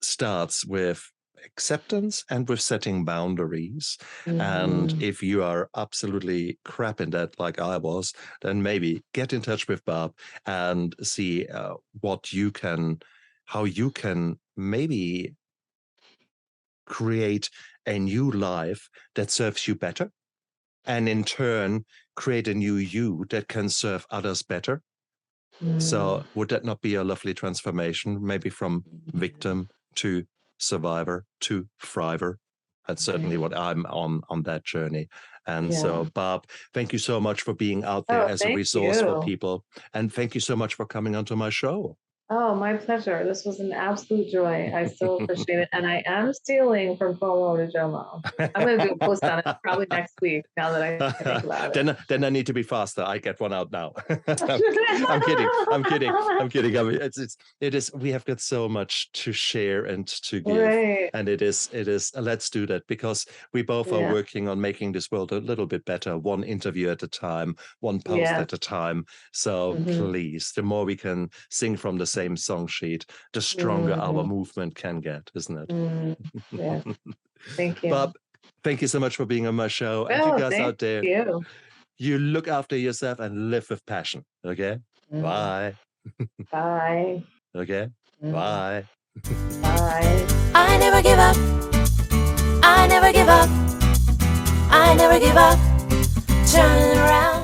starts with acceptance and with setting boundaries. And if you are absolutely crap in that, like I was, then maybe get in touch with Barb and see how you can maybe create a new life that serves you better, and in turn create a new you that can serve others better. So would that not be a lovely transformation, maybe from victim to survivor to thriver? That's certainly what I'm on that journey. And so, Barb, thank you so much for being out there as a resource for people. And thank you so much for coming onto my show. Oh, my pleasure. This was an absolute joy. I so appreciate it. And I am stealing from FOMO to JOMO. I'm going to do a post on it probably next week, now that I think about it. Then I need to be faster. I get one out now. I'm kidding. It is, we have got so much to share and to give. Right. And it is, let's do that, because we both are working on making this world a little bit better, one interview at a time, one post at a time. So please, the more we can sing from the same song sheet, the stronger our movement can get, isn't it? Yeah. Thank you. Bob, thank you so much for being on my show. And you guys out there, you look after yourself and live with passion. Okay? Bye. Bye. Okay? Bye. Bye. I never give up. I never give up. I never give up. Turn around.